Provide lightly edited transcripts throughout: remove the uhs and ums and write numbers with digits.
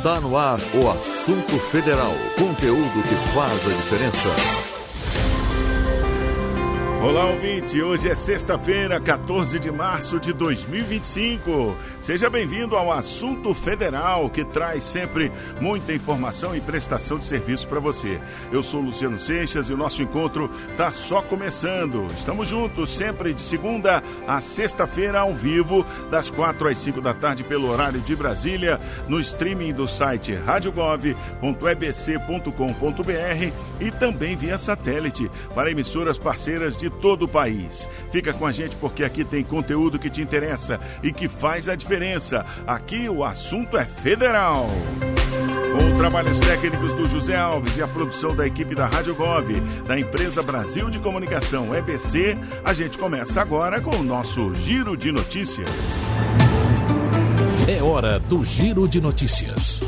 Está no ar o Assunto Federal, conteúdo que faz a diferença. Olá, ouvinte, hoje é sexta-feira, 14 de março de 2025. Seja bem-vindo ao Assunto Federal, que traz sempre muita informação e prestação de serviço para você. Eu sou Luciano Seixas e o nosso encontro está só começando. Estamos juntos sempre de segunda a sexta-feira ao vivo, das 4 às 5 da tarde pelo horário de Brasília, no streaming do site radiogov.ebc.com.br e também via satélite para emissoras parceiras de todo o país. Fica com a gente porque aqui tem conteúdo que te interessa e que faz a diferença. Aqui o assunto é federal. Com trabalhos técnicos do José Alves e a produção da equipe da Rádio Gov, da empresa Brasil de Comunicação EBC, a gente começa agora com o nosso Giro de Notícias. É hora do Giro de Notícias.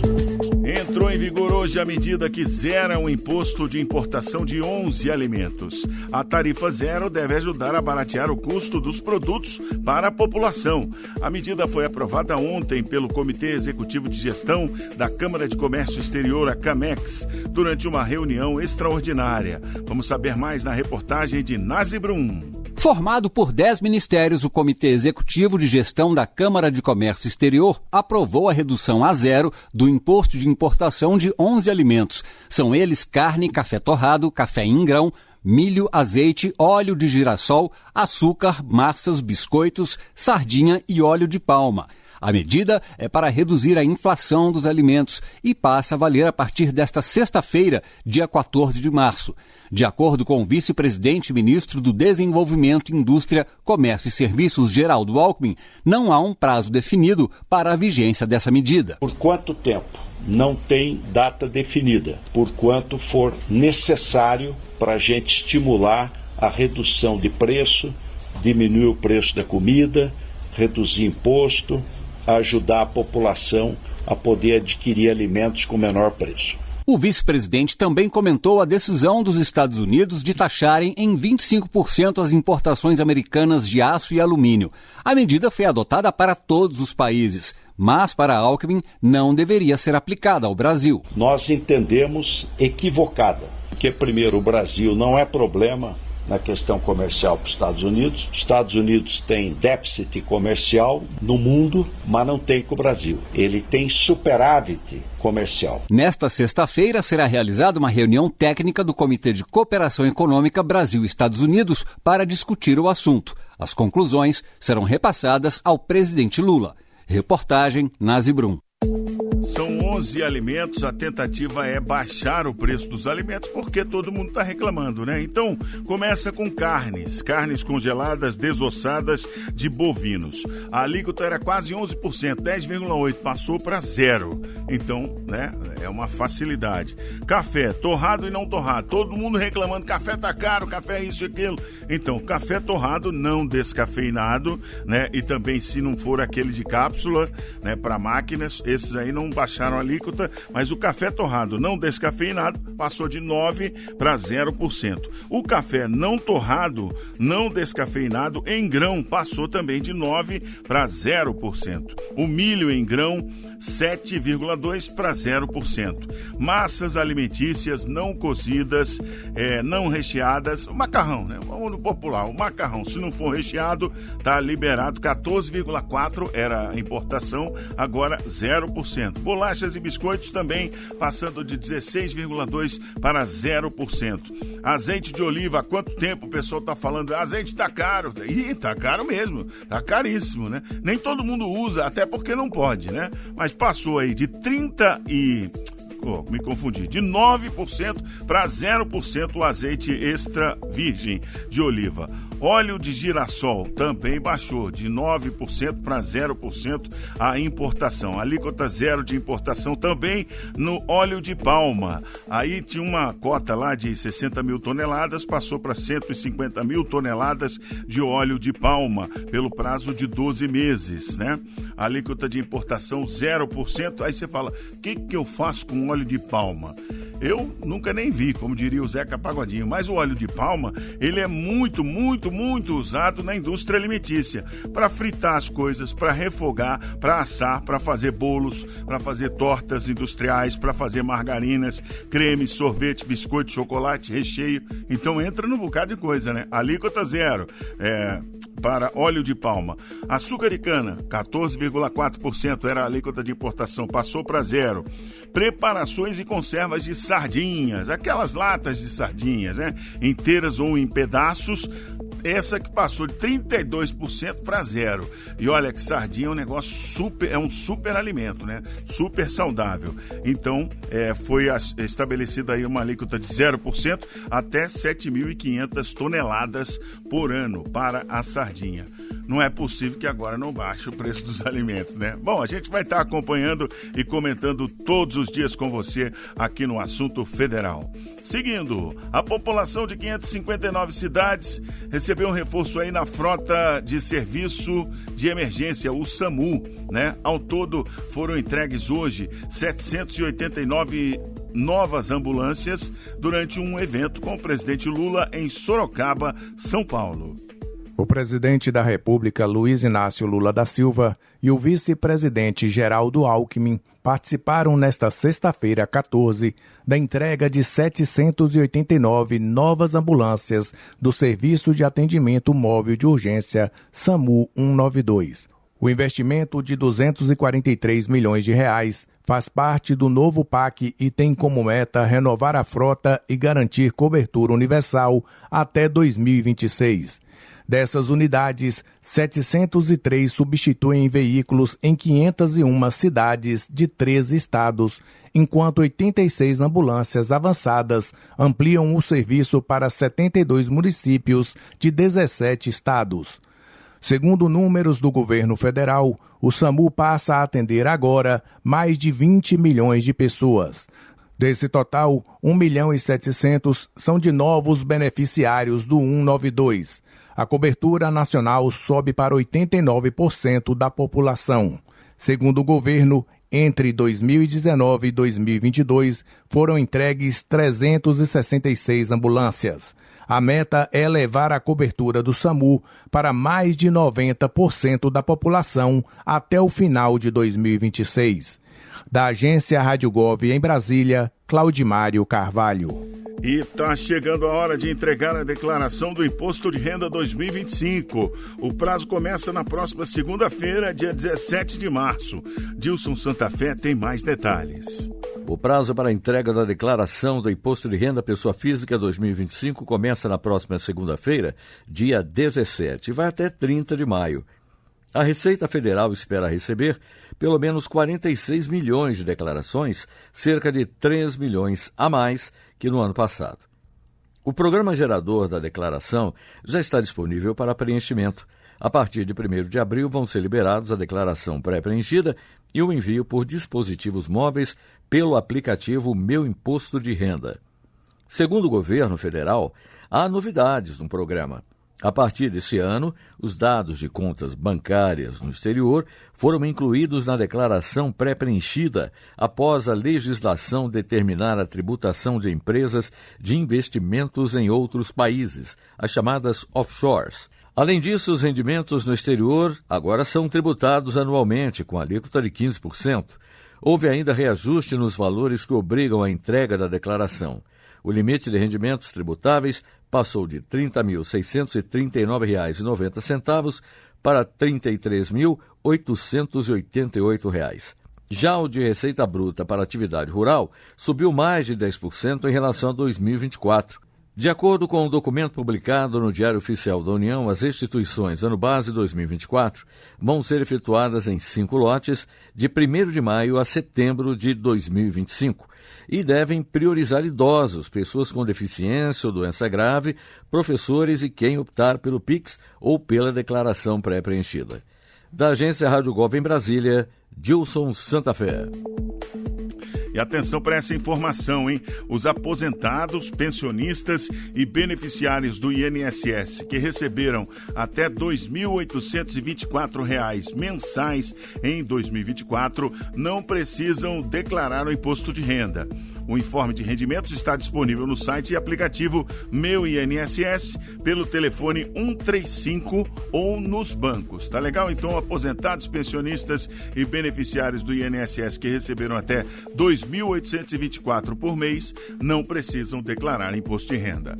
Entrou em vigor hoje a medida que zera o imposto de importação de 11 alimentos. A tarifa zero deve ajudar a baratear o custo dos produtos para a população. A medida foi aprovada ontem pelo Comitê Executivo de Gestão da Câmara de Comércio Exterior, a CAMEX, durante uma reunião extraordinária. Vamos saber mais na reportagem de Nazi Brum. Formado por 10 ministérios, o Comitê Executivo de Gestão da Câmara de Comércio Exterior aprovou a redução a zero do imposto de importação de 11 alimentos. São eles carne, café torrado, café em grão, milho, azeite, óleo de girassol, açúcar, massas, biscoitos, sardinha e óleo de palma. A medida é para reduzir a inflação dos alimentos e passa a valer a partir desta sexta-feira, dia 14 de março. De acordo com o vice-presidente e ministro do Desenvolvimento, Indústria, Comércio e Serviços, Geraldo Alckmin, não há um prazo definido para a vigência dessa medida. Por quanto tempo? Não tem data definida, por quanto for necessário para a gente estimular a redução de preço, diminuir o preço da comida, reduzir imposto, ajudar a população a poder adquirir alimentos com menor preço. O vice-presidente também comentou a decisão dos Estados Unidos de taxarem em 25% as importações americanas de aço e alumínio. A medida foi adotada para todos os países, mas para Alckmin não deveria ser aplicada ao Brasil. Nós entendemos equivocada, porque primeiro o Brasil não é problema na questão comercial para os Estados Unidos. Os Estados Unidos têm déficit comercial no mundo, mas não tem com o Brasil. Ele tem superávit comercial. Nesta sexta-feira será realizada uma reunião técnica do Comitê de Cooperação Econômica Brasil-Estados Unidos para discutir o assunto. As conclusões serão repassadas ao presidente Lula. Reportagem Nazi Brum. São 11 alimentos, a tentativa é baixar o preço dos alimentos porque todo mundo está reclamando, né? Então, começa com carnes congeladas, desossadas de bovinos. A alíquota era quase 11%, 10,8%, passou para zero. Então, né, é uma facilidade. Café, torrado e não torrado, todo mundo reclamando, café tá caro, café isso e aquilo. Então, café torrado não descafeinado, né? E também se não for aquele de cápsula, né, para máquinas, esses aí não baixaram a alíquota, mas o café torrado não descafeinado passou de 9% para 0%. O café não torrado, não descafeinado em grão passou também de 9% para 0%. O milho em grão 7,2% para 0%. Massas alimentícias não cozidas, não recheadas, o macarrão, né? Vamos no popular, o macarrão, se não for recheado, está liberado, 14,4% era a importação, agora 0%. Bolachas e biscoitos também passando de 16,2% para 0%. Azeite de oliva, há quanto tempo o pessoal está falando, azeite está caro? Ih, está caro mesmo, está caríssimo, né? Nem todo mundo usa, até porque não pode, né? Mas passou aí de 9% para 0% o azeite extra virgem de oliva. Óleo de girassol também baixou de 9% para 0% a importação. Alíquota zero de importação também no óleo de palma. Aí tinha uma cota lá de 60 mil toneladas, passou para 150 mil toneladas de óleo de palma pelo prazo de 12 meses, né? Alíquota de importação 0%. Aí você fala, o que eu faço com óleo de palma? Eu nunca nem vi, como diria o Zeca Pagodinho, mas o óleo de palma, ele é muito, muito, muito usado na indústria alimentícia, para fritar as coisas, para refogar, para assar, para fazer bolos, para fazer tortas industriais, para fazer margarinas, creme, sorvete, biscoito, chocolate, recheio. Então entra num bocado de coisa, né? Alíquota zero para óleo de palma. Açúcar de cana, 14,4% era a alíquota de importação, passou para zero. Preparações e conservas de sardinhas, aquelas latas de sardinhas, né? Inteiras ou em pedaços, essa que passou de 32% para zero. E olha que sardinha é um negócio é um super alimento, né? Super saudável. Então, foi estabelecida aí uma alíquota de 0% até 7.500 toneladas por ano para a sardinha. Não é possível que agora não baixe o preço dos alimentos, né? Bom, a gente vai estar acompanhando e comentando todos os dias com você aqui no Assunto Federal. Seguindo, a população de 559 cidades recebeu um reforço aí na frota de serviço de emergência, o SAMU, né? Ao todo foram entregues hoje 789 novas ambulâncias durante um evento com o presidente Lula em Sorocaba, São Paulo. O presidente da República, Luiz Inácio Lula da Silva, e o vice-presidente Geraldo Alckmin participaram nesta sexta-feira, 14, da entrega de 789 novas ambulâncias do Serviço de Atendimento Móvel de Urgência SAMU 192. O investimento de R$ 243 milhões faz parte do novo PAC e tem como meta renovar a frota e garantir cobertura universal até 2026. Dessas unidades, 703 substituem veículos em 501 cidades de 13 estados, enquanto 86 ambulâncias avançadas ampliam o serviço para 72 municípios de 17 estados. Segundo números do governo federal, o SAMU passa a atender agora mais de 20 milhões de pessoas. Desse total, 1.700.000 são de novos beneficiários do 192. A cobertura nacional sobe para 89% da população. Segundo o governo, entre 2019 e 2022, foram entregues 366 ambulâncias. A meta é levar a cobertura do SAMU para mais de 90% da população até o final de 2026. Da agência Rádio Gov em Brasília, Claudimário Carvalho. E está chegando a hora de entregar a declaração do Imposto de Renda 2025. O prazo começa na próxima segunda-feira, dia 17 de março. Dilson Santa Fé tem mais detalhes. O prazo para a entrega da declaração do Imposto de Renda Pessoa Física 2025 começa na próxima segunda-feira, dia 17, e vai até 30 de maio. A Receita Federal espera receber pelo menos 46 milhões de declarações, cerca de 3 milhões a mais que no ano passado. O programa gerador da declaração já está disponível para preenchimento. A partir de 1º de abril vão ser liberados a declaração pré-preenchida e o envio por dispositivos móveis pelo aplicativo Meu Imposto de Renda. Segundo o governo federal, há novidades no programa. A partir desse ano, os dados de contas bancárias no exterior foram incluídos na declaração pré-preenchida após a legislação determinar a tributação de empresas de investimentos em outros países, as chamadas offshores. Além disso, os rendimentos no exterior agora são tributados anualmente, com alíquota de 15%. Houve ainda reajuste nos valores que obrigam a entrega da declaração. O limite de rendimentos tributáveis passou de R$ 30.639,90 para R$ 33.888. Já o de receita bruta para atividade rural subiu mais de 10% em relação a 2024. De acordo com um documento publicado no Diário Oficial da União, as restituições ano base 2024 vão ser efetuadas em 5 lotes de 1º de maio a setembro de 2025 e devem priorizar idosos, pessoas com deficiência ou doença grave, professores e quem optar pelo PIX ou pela declaração pré-preenchida. Da agência Rádio Gov em Brasília, Dilson Santa Fé. E atenção para essa informação, hein? Os aposentados, pensionistas e beneficiários do INSS que receberam até R$ 2.824 mensais em 2024 não precisam declarar o imposto de renda. O informe de rendimentos está disponível no site e aplicativo Meu INSS, pelo telefone 135 ou nos bancos. Tá legal? Então, aposentados, pensionistas e beneficiários do INSS que receberam até R$ 2.824 por mês não precisam declarar imposto de renda.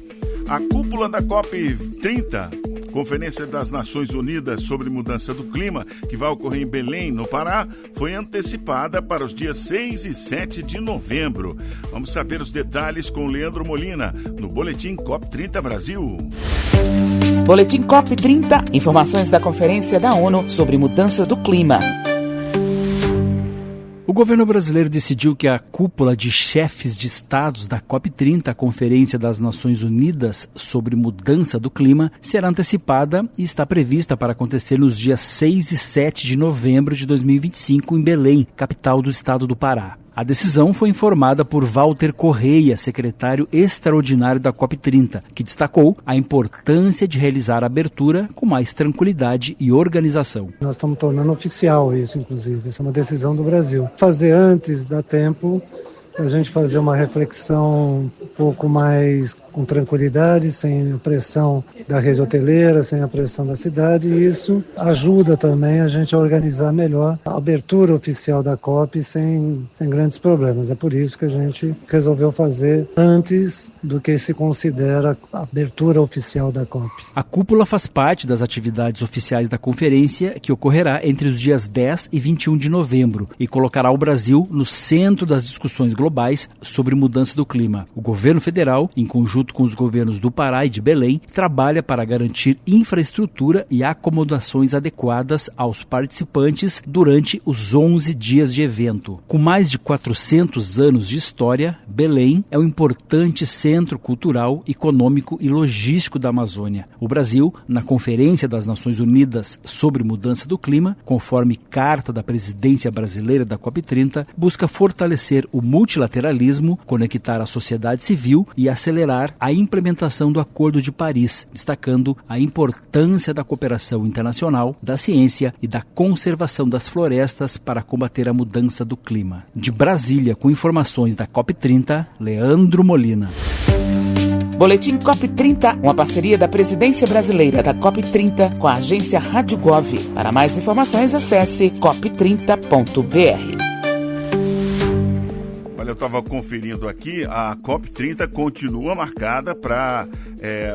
A cúpula da COP30, Conferência das Nações Unidas sobre Mudança do Clima, que vai ocorrer em Belém, no Pará, foi antecipada para os dias 6 e 7 de novembro. Vamos saber os detalhes com Leandro Molina, no Boletim COP30 Brasil. Boletim COP30, informações da Conferência da ONU sobre Mudança do Clima. O governo brasileiro decidiu que a cúpula de chefes de estados da COP30, a Conferência das Nações Unidas sobre Mudança do Clima, será antecipada e está prevista para acontecer nos dias 6 e 7 de novembro de 2025 em Belém, capital do estado do Pará. A decisão foi informada por Walter Correia, secretário extraordinário da COP30, que destacou a importância de realizar a abertura com mais tranquilidade e organização. Nós estamos tornando oficial isso, inclusive. Essa é uma decisão do Brasil. Fazer antes dá tempo a gente fazer uma reflexão um pouco mais com tranquilidade, sem a pressão da rede hoteleira, sem a pressão da cidade, e isso ajuda também a gente a organizar melhor a abertura oficial da COP sem grandes problemas. É por isso que a gente resolveu fazer antes do que se considera a abertura oficial da COP. A cúpula faz parte das atividades oficiais da conferência, que ocorrerá entre os dias 10 e 21 de novembro e colocará o Brasil no centro das discussões globais sobre mudança do clima. O governo federal, em conjunto com os governos do Pará e de Belém, trabalha para garantir infraestrutura e acomodações adequadas aos participantes durante os 11 dias de evento. Com mais de 400 anos de história, Belém é um importante centro cultural, econômico e logístico da Amazônia. O Brasil, na Conferência das Nações Unidas sobre Mudança do Clima, conforme carta da presidência brasileira da COP30, busca fortalecer o multilateralismo, conectar a sociedade civil e acelerar a implementação do Acordo de Paris, destacando a importância da cooperação internacional, da ciência e da conservação das florestas para combater a mudança do clima. De Brasília, com informações da COP30, Leandro Molina. Boletim COP30, uma parceria da Presidência Brasileira da COP30 com a agência Rádio Gov. Para mais informações, acesse cop30.br. Olha, eu estava conferindo aqui, a COP30 continua marcada para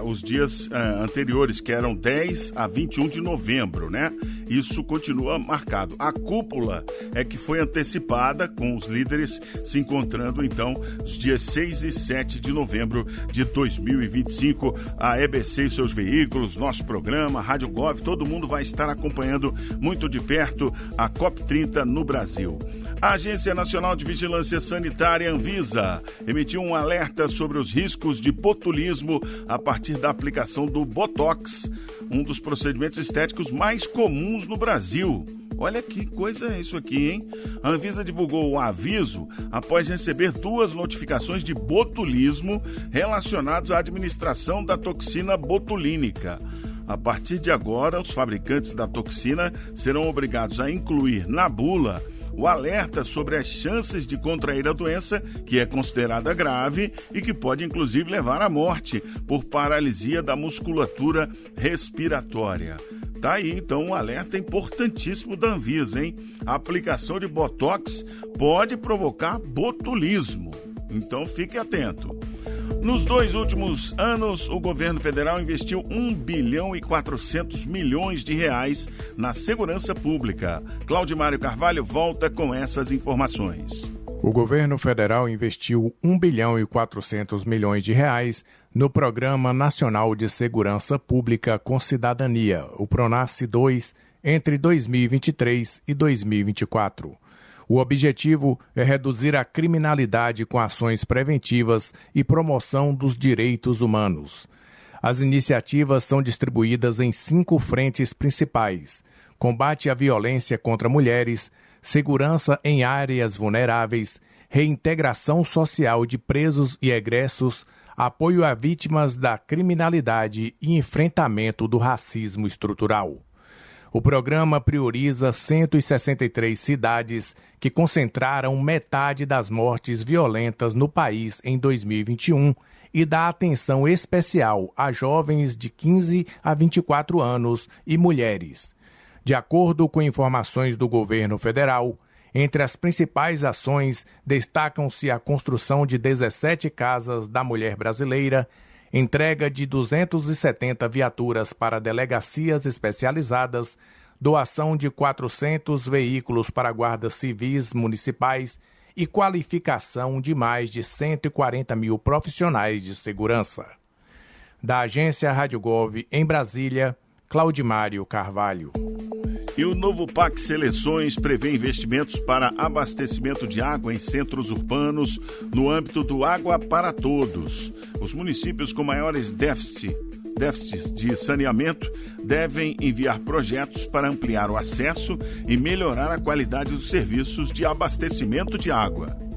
os dias anteriores, que eram 10 a 21 de novembro, né? Isso continua marcado. A cúpula é que foi antecipada, com os líderes se encontrando, então, os dias 6 e 7 de novembro de 2025. A EBC e seus veículos, nosso programa, Rádio Gov, todo mundo vai estar acompanhando muito de perto a COP30 no Brasil. A Agência Nacional de Vigilância Sanitária, Anvisa, emitiu um alerta sobre os riscos de botulismo a partir da aplicação do Botox, um dos procedimentos estéticos mais comuns no Brasil. Olha que coisa é isso aqui, hein? A Anvisa divulgou o aviso após receber 2 notificações de botulismo relacionadas à administração da toxina botulínica. A partir de agora, os fabricantes da toxina serão obrigados a incluir na bula o alerta sobre as chances de contrair a doença, que é considerada grave e que pode inclusive levar à morte por paralisia da musculatura respiratória. Tá aí, então, um alerta importantíssimo da Anvisa, hein? A aplicação de Botox pode provocar botulismo, então fique atento. Nos 2 últimos anos, o governo federal investiu 1 bilhão e 400 milhões de reais na segurança pública. Claudimário Carvalho volta com essas informações. O governo federal investiu 1 bilhão e 400 milhões de reais no Programa Nacional de Segurança Pública com Cidadania, o PRONASSE 2, entre 2023 e 2024. O objetivo é reduzir a criminalidade com ações preventivas e promoção dos direitos humanos. As iniciativas são distribuídas em 5 frentes principais: combate à violência contra mulheres, segurança em áreas vulneráveis, reintegração social de presos e egressos, apoio a vítimas da criminalidade e enfrentamento do racismo estrutural. O programa prioriza 163 cidades que concentraram metade das mortes violentas no país em 2021 e dá atenção especial a jovens de 15 a 24 anos e mulheres. De acordo com informações do governo federal, entre as principais ações destacam-se a construção de 17 casas da mulher brasileira, entrega de 270 viaturas para delegacias especializadas, doação de 400 veículos para guardas civis municipais e qualificação de mais de 140 mil profissionais de segurança. Da agência Rádio Gov, em Brasília, Claudimário Carvalho. E o novo PAC Seleções prevê investimentos para abastecimento de água em centros urbanos no âmbito do Água para Todos. Os municípios com maiores déficits de saneamento devem enviar projetos para ampliar o acesso e melhorar a qualidade dos serviços de abastecimento de água.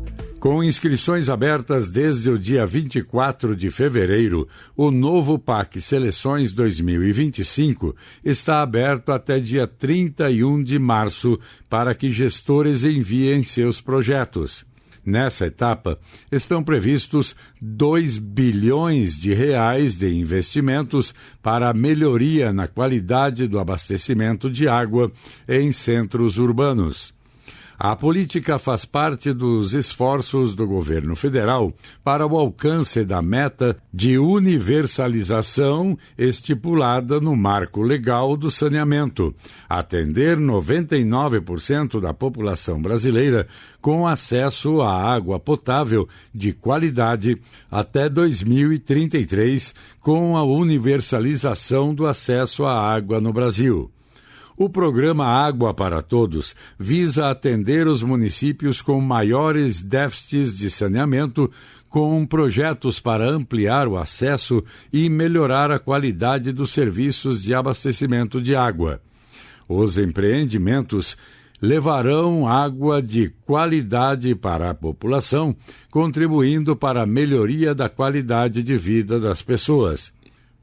Com inscrições abertas desde o dia 24 de fevereiro, o novo PAC Seleções 2025 está aberto até dia 31 de março para que gestores enviem seus projetos. Nessa etapa, estão previstos 2 bilhões de reais de investimentos para a melhoria na qualidade do abastecimento de água em centros urbanos. A política faz parte dos esforços do governo federal para o alcance da meta de universalização estipulada no Marco Legal do Saneamento, atender 99% da população brasileira com acesso à água potável de qualidade até 2033, com a universalização do acesso à água no Brasil. O programa Água para Todos visa atender os municípios com maiores déficits de saneamento, com projetos para ampliar o acesso e melhorar a qualidade dos serviços de abastecimento de água. Os empreendimentos levarão água de qualidade para a população, contribuindo para a melhoria da qualidade de vida das pessoas.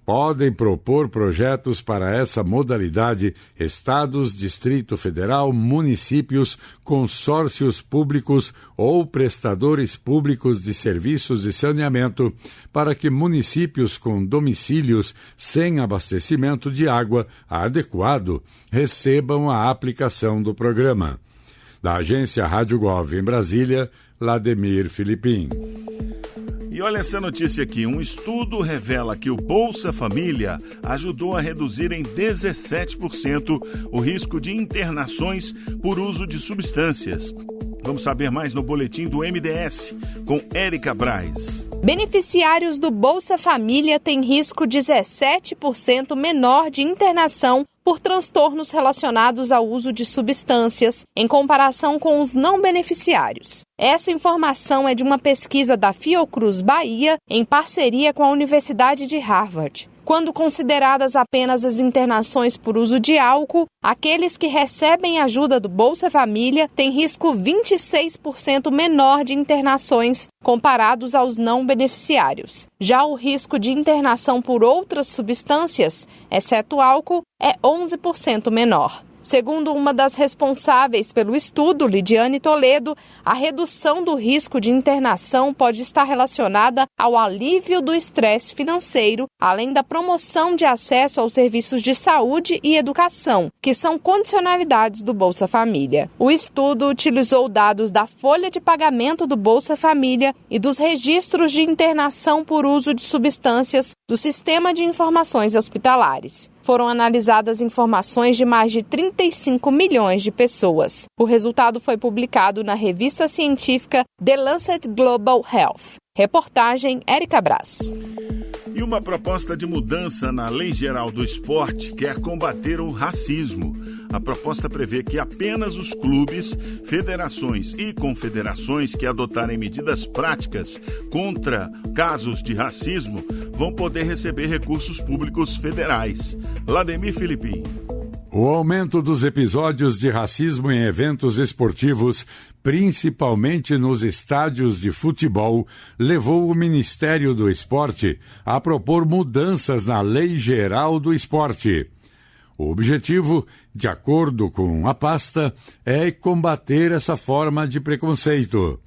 Podem propor projetos para essa modalidade estados, Distrito Federal, municípios, consórcios públicos ou prestadores públicos de serviços de saneamento para que municípios com domicílios sem abastecimento de água adequado recebam a aplicação do programa. Da agência Rádio Gov em Brasília, Lademir Filipim. E olha essa notícia aqui, um estudo revela que o Bolsa Família ajudou a reduzir em 17% o risco de internações por uso de substâncias. Vamos saber mais no boletim do MDS, com Érica Braz. Beneficiários do Bolsa Família têm risco 17% menor de internação por transtornos relacionados ao uso de substâncias, em comparação com os não beneficiários. Essa informação é de uma pesquisa da Fiocruz Bahia, em parceria com a Universidade de Harvard. Quando consideradas apenas as internações por uso de álcool, aqueles que recebem ajuda do Bolsa Família têm risco 26% menor de internações comparados aos não beneficiários. Já o risco de internação por outras substâncias, exceto álcool, é 11% menor. Segundo uma das responsáveis pelo estudo, Lidiane Toledo, a redução do risco de internação pode estar relacionada ao alívio do estresse financeiro, além da promoção de acesso aos serviços de saúde e educação, que são condicionalidades do Bolsa Família. O estudo utilizou dados da folha de pagamento do Bolsa Família e dos registros de internação por uso de substâncias do Sistema de Informações Hospitalares. Foram analisadas informações de mais de 35 milhões de pessoas. O resultado foi publicado na revista científica The Lancet Global Health. Reportagem Érica Braz. E uma proposta de mudança na Lei Geral do Esporte quer combater o racismo. A proposta prevê que apenas os clubes, federações e confederações que adotarem medidas práticas contra casos de racismo vão poder receber recursos públicos federais. Lademir Filipim. O aumento dos episódios de racismo em eventos esportivos, principalmente nos estádios de futebol, levou o Ministério do Esporte a propor mudanças na Lei Geral do Esporte. O objetivo, de acordo com a pasta, é combater essa forma de preconceito.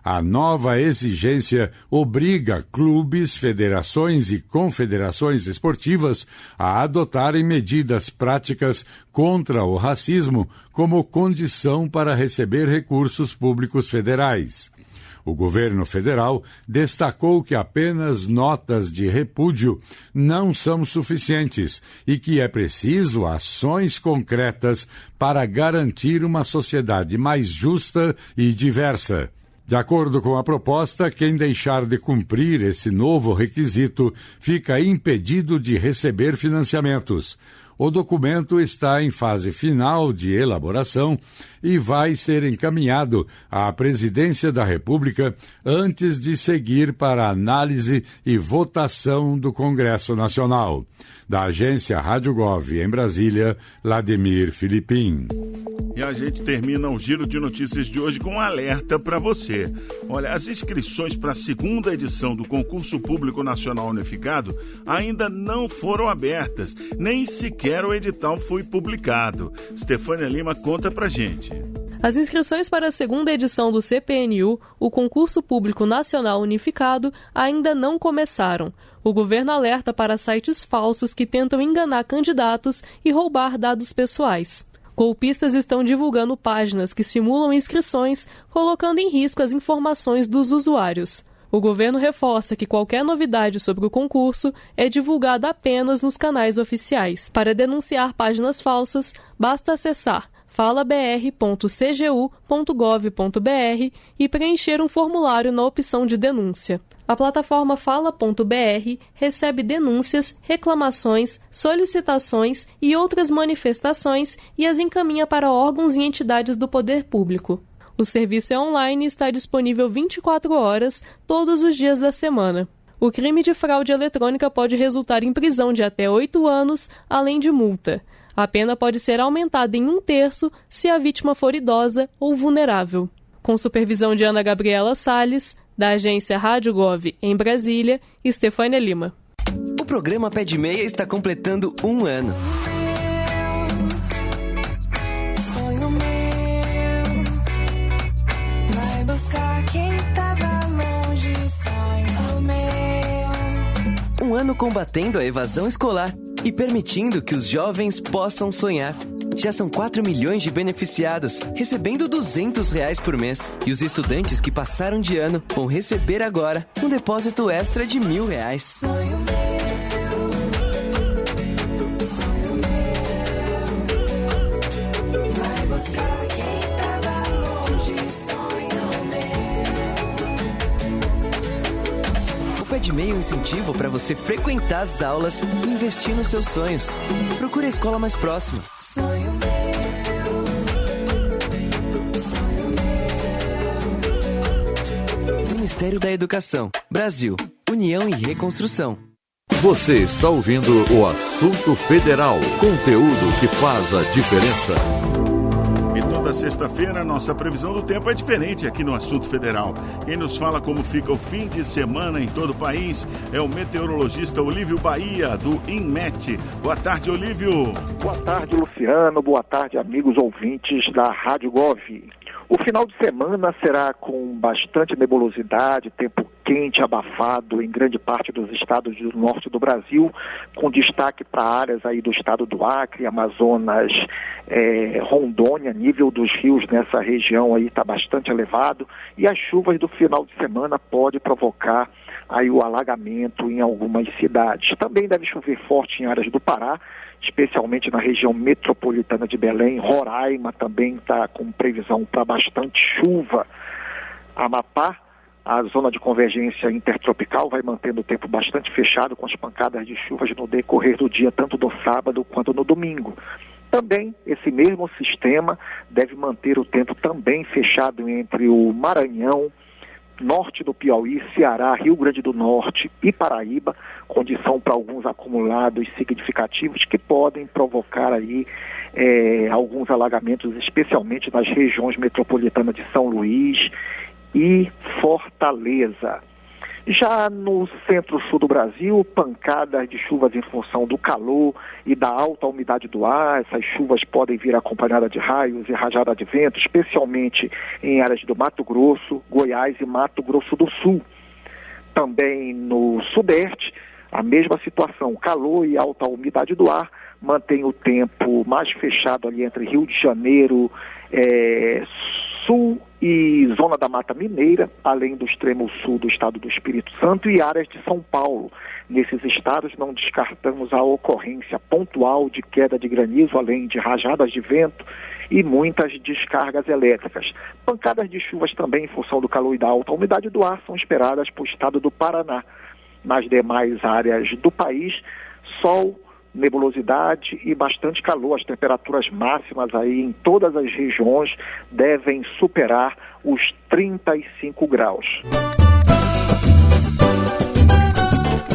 A nova exigência obriga clubes, federações e confederações esportivas a adotarem medidas práticas contra o racismo como condição para receber recursos públicos federais. O governo federal destacou que apenas notas de repúdio não são suficientes e que é preciso ações concretas para garantir uma sociedade mais justa e diversa. De acordo com a proposta, quem deixar de cumprir esse novo requisito fica impedido de receber financiamentos. O documento está em fase final de elaboração e vai ser encaminhado à Presidência da República antes de seguir para análise e votação do Congresso Nacional. Da agência Rádio Gov, em Brasília, Vladimir Filipim. E a gente termina o Giro de Notícias de hoje com um alerta para você. Olha, as inscrições para a segunda edição do Concurso Público Nacional Unificado ainda não foram abertas, nem sequer o edital foi publicado. Stefânia Lima conta pra gente. As inscrições para a segunda edição do CPNU, o Concurso Público Nacional Unificado, ainda não começaram. O governo alerta para sites falsos que tentam enganar candidatos e roubar dados pessoais. Golpistas estão divulgando páginas que simulam inscrições, colocando em risco as informações dos usuários. O governo reforça que qualquer novidade sobre o concurso é divulgada apenas nos canais oficiais. Para denunciar páginas falsas, basta acessar falabr.cgu.gov.br e preencher um formulário na opção de denúncia. A plataforma Fala.br recebe denúncias, reclamações, solicitações e outras manifestações e as encaminha para órgãos e entidades do poder público. O serviço é online e está disponível 24 horas, todos os dias da semana. O crime de fraude eletrônica pode resultar em prisão de até 8 anos, além de multa. A pena pode ser aumentada em 1/3 se a vítima for idosa ou vulnerável. Com supervisão de Ana Gabriela Salles, da agência Rádio Gov, em Brasília, Stefânia Lima. O programa Pé de Meia está completando 1 ano. Sonho meu, vai buscar quem tava longe, sonho meu. 1 ano combatendo a evasão escolar e permitindo que os jovens possam sonhar. Já são 4 milhões de beneficiados, recebendo R$200 por mês. E os estudantes que passaram de ano vão receber agora um depósito extra de R$1.000. Sonho meu, sonho meu, vai buscar quem tava longe, sonho meu. O Pé de Meia é um incentivo para você frequentar as aulas e investir nos seus sonhos. Procure a escola mais próxima. Sonho meu, sonho meu. Ministério da Educação, Brasil, União e Reconstrução. Você está ouvindo o Assunto Federal, conteúdo que faz a diferença. E toda sexta-feira, nossa previsão do tempo é diferente aqui no Assunto Federal. Quem nos fala como fica o fim de semana em todo o país é o meteorologista Olívio Bahia, do INMET. Boa tarde, Olívio. Boa tarde, Luciano. Boa tarde, amigos ouvintes da Rádio Gov. O final de semana será com bastante nebulosidade, tempo quente, abafado em grande parte dos estados do norte do Brasil, com destaque para áreas aí do estado do Acre, Amazonas, Rondônia. Nível dos rios nessa região aí está bastante elevado e as chuvas do final de semana podem provocar aí o alagamento em algumas cidades. Também deve chover forte em áreas do Pará, especialmente na região metropolitana de Belém. Roraima também está com previsão para bastante chuva. Amapá, a zona de convergência intertropical, vai mantendo o tempo bastante fechado, com as pancadas de chuvas no decorrer do dia, tanto do sábado quanto no domingo. Também, esse mesmo sistema deve manter o tempo também fechado entre o Maranhão, norte do Piauí, Ceará, Rio Grande do Norte e Paraíba, condição para alguns acumulados significativos que podem provocar aí alguns alagamentos, especialmente nas regiões metropolitanas de São Luís e Fortaleza. Já no centro-sul do Brasil, pancadas de chuvas em função do calor e da alta umidade do ar. Essas chuvas podem vir acompanhadas de raios e rajada de vento, especialmente em áreas do Mato Grosso, Goiás e Mato Grosso do Sul. Também no sudeste, a mesma situação, calor e alta umidade do ar mantém o tempo mais fechado ali entre Rio de Janeiro, sul e zona da Mata Mineira, além do extremo sul do estado do Espírito Santo e áreas de São Paulo. Nesses estados não descartamos a ocorrência pontual de queda de granizo, além de rajadas de vento e muitas descargas elétricas. Pancadas de chuvas também em função do calor e da alta umidade do ar são esperadas para o estado do Paraná. Nas demais áreas do país, sol, nebulosidade e bastante calor. As temperaturas máximas aí em todas as regiões devem superar os 35 graus.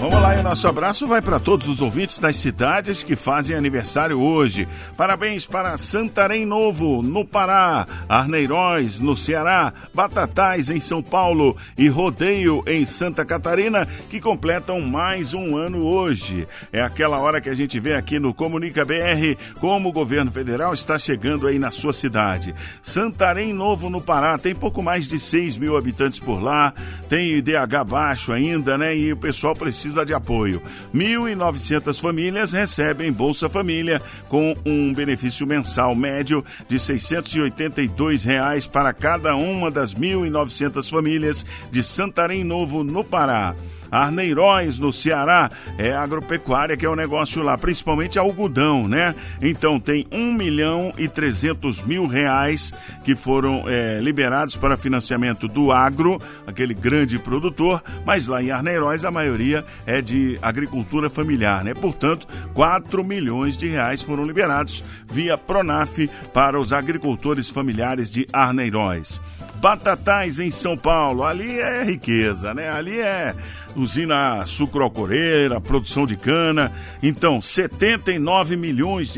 Vamos lá, e o nosso abraço vai para todos os ouvintes das cidades que fazem aniversário hoje. Parabéns para Santarém Novo, no Pará, Arneiroz, no Ceará, Batatais, em São Paulo e Rodeio, em Santa Catarina, que completam mais um ano hoje. É aquela hora que a gente vê aqui no Comunica BR como o governo federal está chegando aí na sua cidade. Santarém Novo, no Pará, tem pouco mais de 6 mil habitantes por lá, tem IDH baixo ainda, né? E o pessoal precisa de apoio. 1.900 famílias recebem Bolsa Família com um benefício mensal médio de R$ 682 para cada uma das 1.900 famílias de Santarém Novo, no Pará. Arneiroz, no Ceará, é agropecuária, que é o negócio lá, principalmente algodão, né? Então tem R$1.300.000 que foram liberados para financiamento do agro, aquele grande produtor, mas lá em Arneiroz a maioria é de agricultura familiar, né? Portanto, R$4 milhões foram liberados via Pronaf para os agricultores familiares de Arneiroz. Batatais, em São Paulo, ali é riqueza, né? Ali é usina sucroalcooleira, produção de cana. Então, R$79 milhões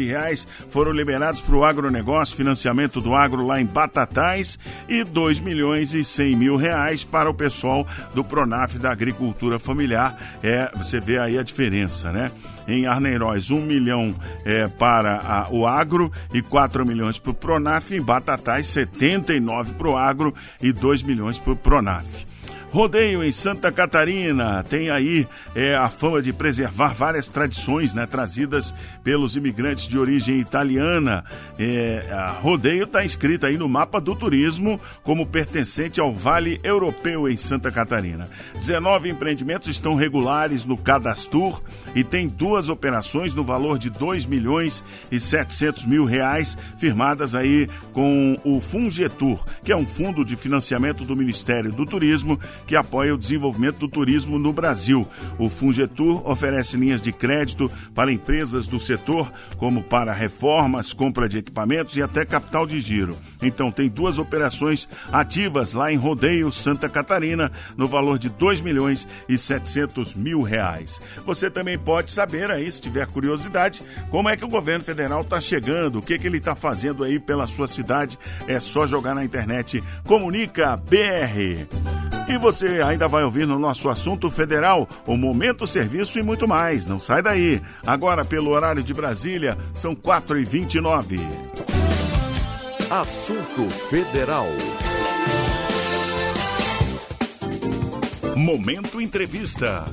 foram liberados para o agronegócio, financiamento do agro lá em Batatais, e R$2.100.000 para o pessoal do Pronaf da agricultura familiar. Você vê aí a diferença, né? Em Arneiroz, 1 milhão para o agro e R$4 milhões para o Pronaf. Em Batatais, 79 para o agro e 2 milhões para o Pronaf. Rodeio, em Santa Catarina, tem aí a fama de preservar várias tradições, né, trazidas pelos imigrantes de origem italiana. A Rodeio está inscrita aí no mapa do turismo como pertencente ao Vale Europeu, em Santa Catarina. 19 empreendimentos estão regulares no Cadastur e tem 2 operações no valor de R$2.700.000 firmadas aí com o Fungetur, que é um fundo de financiamento do Ministério do Turismo que apoia o desenvolvimento do turismo no Brasil. O Fungetur oferece linhas de crédito para empresas do setor, como para reformas, compra de equipamentos e até capital de giro. Então tem 2 operações ativas lá em Rodeio, Santa Catarina, no valor de R$2.700.000. Você também pode saber aí, se tiver curiosidade, como é que o governo federal está chegando, o que ele está fazendo aí pela sua cidade. É só jogar na internet Comunica BR. E você ainda vai ouvir no nosso assunto federal o Momento Serviço e muito mais. Não sai daí. Agora, pelo horário de Brasília, são 4h29. Assunto Federal. Momento Entrevista.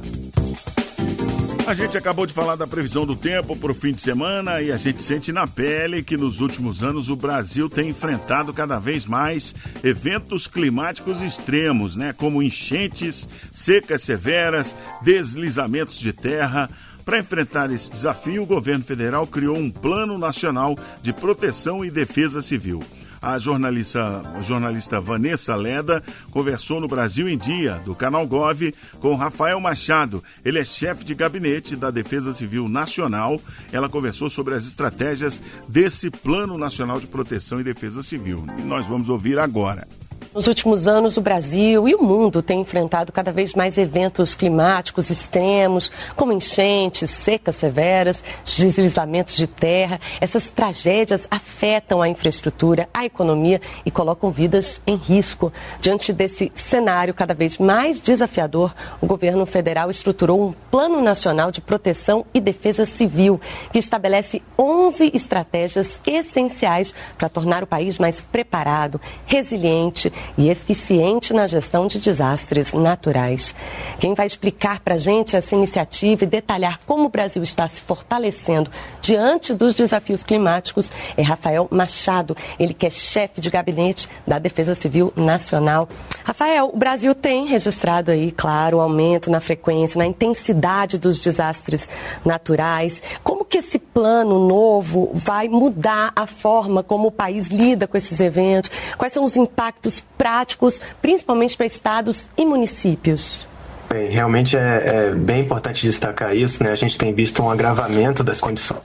A gente acabou de falar da previsão do tempo para o fim de semana e a gente sente na pele que nos últimos anos o Brasil tem enfrentado cada vez mais eventos climáticos extremos, né? Como enchentes, secas severas, deslizamentos de terra. Para enfrentar esse desafio, o governo federal criou um Plano Nacional de Proteção e Defesa Civil. A jornalista Vanessa Leda conversou no Brasil em Dia, do Canal Gov, com Rafael Machado. Ele é chefe de gabinete da Defesa Civil Nacional. Ela conversou sobre as estratégias desse Plano Nacional de Proteção e Defesa Civil. E nós vamos ouvir agora. Nos últimos anos, o Brasil e o mundo têm enfrentado cada vez mais eventos climáticos extremos, como enchentes, secas severas, deslizamentos de terra. Essas tragédias afetam a infraestrutura, a economia e colocam vidas em risco. Diante desse cenário cada vez mais desafiador, o governo federal estruturou um Plano Nacional de Proteção e Defesa Civil, que estabelece 11 estratégias essenciais para tornar o país mais preparado, resiliente e eficiente na gestão de desastres naturais. Quem vai explicar para a gente essa iniciativa e detalhar como o Brasil está se fortalecendo diante dos desafios climáticos é Rafael Machado, ele que é chefe de gabinete da Defesa Civil Nacional. Rafael, o Brasil tem registrado aí, claro, um aumento na frequência, na intensidade dos desastres naturais. Como que esse plano novo vai mudar a forma como o país lida com esses eventos? Quais são os impactos práticos, principalmente para estados e municípios? Bem, realmente é bem importante destacar isso, né? A gente tem visto um agravamento das condições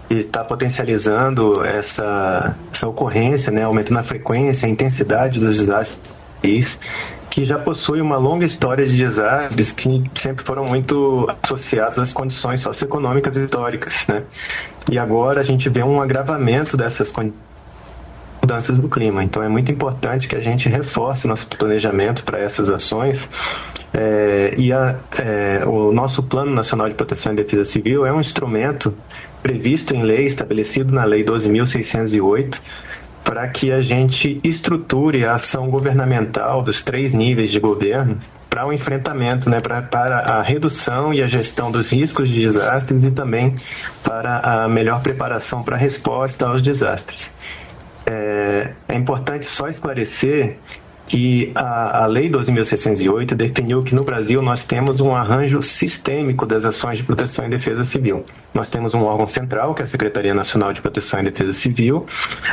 e está potencializando essa ocorrência, né? Aumentando a frequência, a intensidade dos desastres, que já possui uma longa história de desastres que sempre foram muito associados às condições socioeconômicas históricas, né? E agora a gente vê um agravamento dessas mudanças do clima. Então é muito importante que a gente reforce o nosso planejamento para essas ações. O nosso Plano Nacional de Proteção e Defesa Civil é um instrumento previsto em lei, estabelecido na Lei 12.608, para que a gente estruture a ação governamental dos 3 níveis de governo para o enfrentamento, né, para a redução e a gestão dos riscos de desastres e também para a melhor preparação para a resposta aos desastres. É importante só esclarecer que a Lei 12.608 definiu que no Brasil nós temos um arranjo sistêmico das ações de proteção e defesa civil. Nós temos um órgão central, que é a Secretaria Nacional de Proteção e Defesa Civil,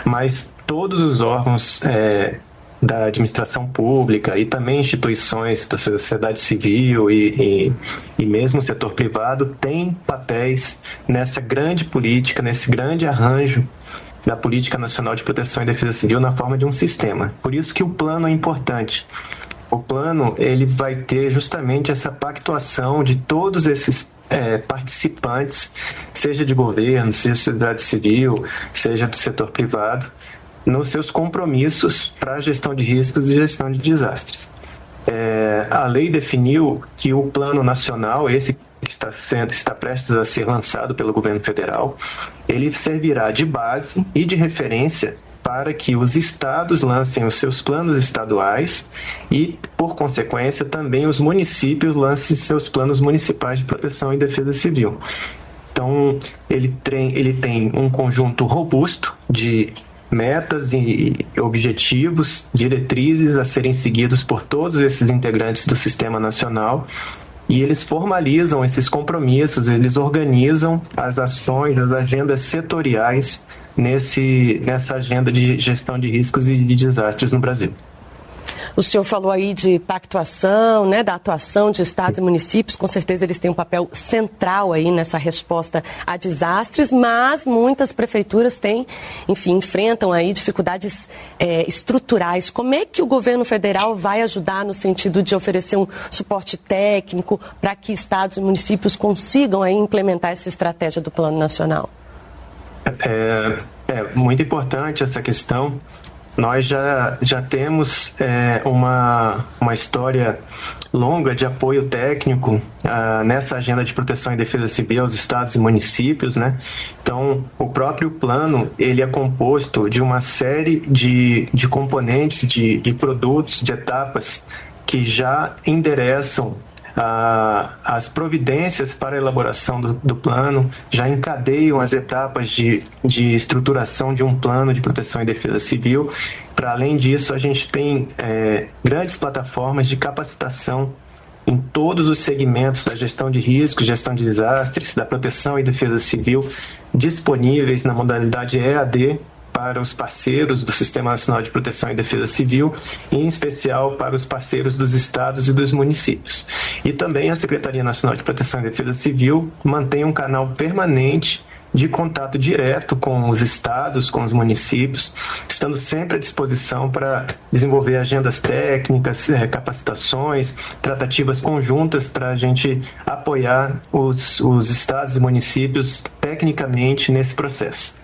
mas todos os órgãos da administração pública e também instituições da sociedade civil e mesmo o setor privado têm papéis nessa grande política, nesse grande arranjo da Política Nacional de Proteção e Defesa Civil na forma de um sistema. Por isso que o plano é importante. O plano ele vai ter justamente essa pactuação de todos esses participantes, seja de governo, seja de sociedade civil, seja do setor privado, nos seus compromissos para a gestão de riscos e gestão de desastres. A lei definiu que o Plano Nacional, esse que está prestes a ser lançado pelo governo federal, ele servirá de base e de referência para que os estados lancem os seus planos estaduais e, por consequência, também os municípios lancem seus planos municipais de proteção e defesa civil. Então, ele tem um conjunto robusto de metas e objetivos, diretrizes a serem seguidos por todos esses integrantes do Sistema Nacional, e eles formalizam esses compromissos, eles organizam as ações, as agendas setoriais nessa agenda de gestão de riscos e de desastres no Brasil. O senhor falou aí de pactuação, né, da atuação de estados e municípios, com certeza eles têm um papel central aí nessa resposta a desastres, mas muitas prefeituras enfrentam aí dificuldades estruturais. Como é que o governo federal vai ajudar no sentido de oferecer um suporte técnico para que estados e municípios consigam aí implementar essa estratégia do Plano Nacional? É muito importante essa questão. Nós já temos uma história longa de apoio técnico nessa agenda de proteção e defesa civil aos estados e municípios, né? Então, o próprio plano ele é composto de uma série de componentes, de produtos, de etapas que já endereçam as providências para a elaboração do plano, já encadeiam as etapas de estruturação de um plano de proteção e defesa civil. Para além disso, a gente tem grandes plataformas de capacitação em todos os segmentos da gestão de riscos, gestão de desastres, da proteção e defesa civil, disponíveis na modalidade EAD, para os parceiros do Sistema Nacional de Proteção e Defesa Civil, e em especial para os parceiros dos estados e dos municípios. E também a Secretaria Nacional de Proteção e Defesa Civil mantém um canal permanente de contato direto com os estados, com os municípios, estando sempre à disposição para desenvolver agendas técnicas, capacitações, tratativas conjuntas para a gente apoiar os estados e municípios tecnicamente nesse processo.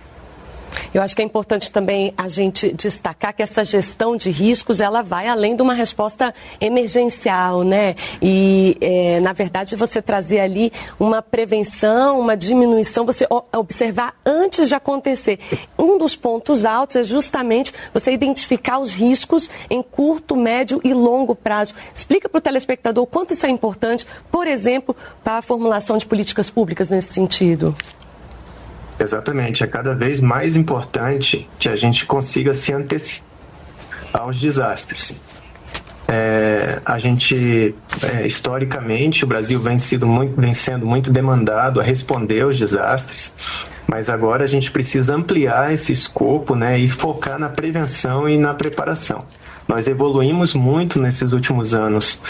Eu acho que é importante também a gente destacar que essa gestão de riscos, ela vai além de uma resposta emergencial, né? E, na verdade, você trazer ali uma prevenção, uma diminuição, você observar antes de acontecer. Um dos pontos altos é justamente você identificar os riscos em curto, médio e longo prazo. Explica para o telespectador o quanto isso é importante, por exemplo, para a formulação de políticas públicas nesse sentido. Exatamente, é cada vez mais importante que a gente consiga se antecipar aos desastres. Historicamente, o Brasil vem sendo muito demandado a responder aos desastres, mas agora a gente precisa ampliar esse escopo, né, e focar na prevenção e na preparação. Nós evoluímos muito nesses últimos anos,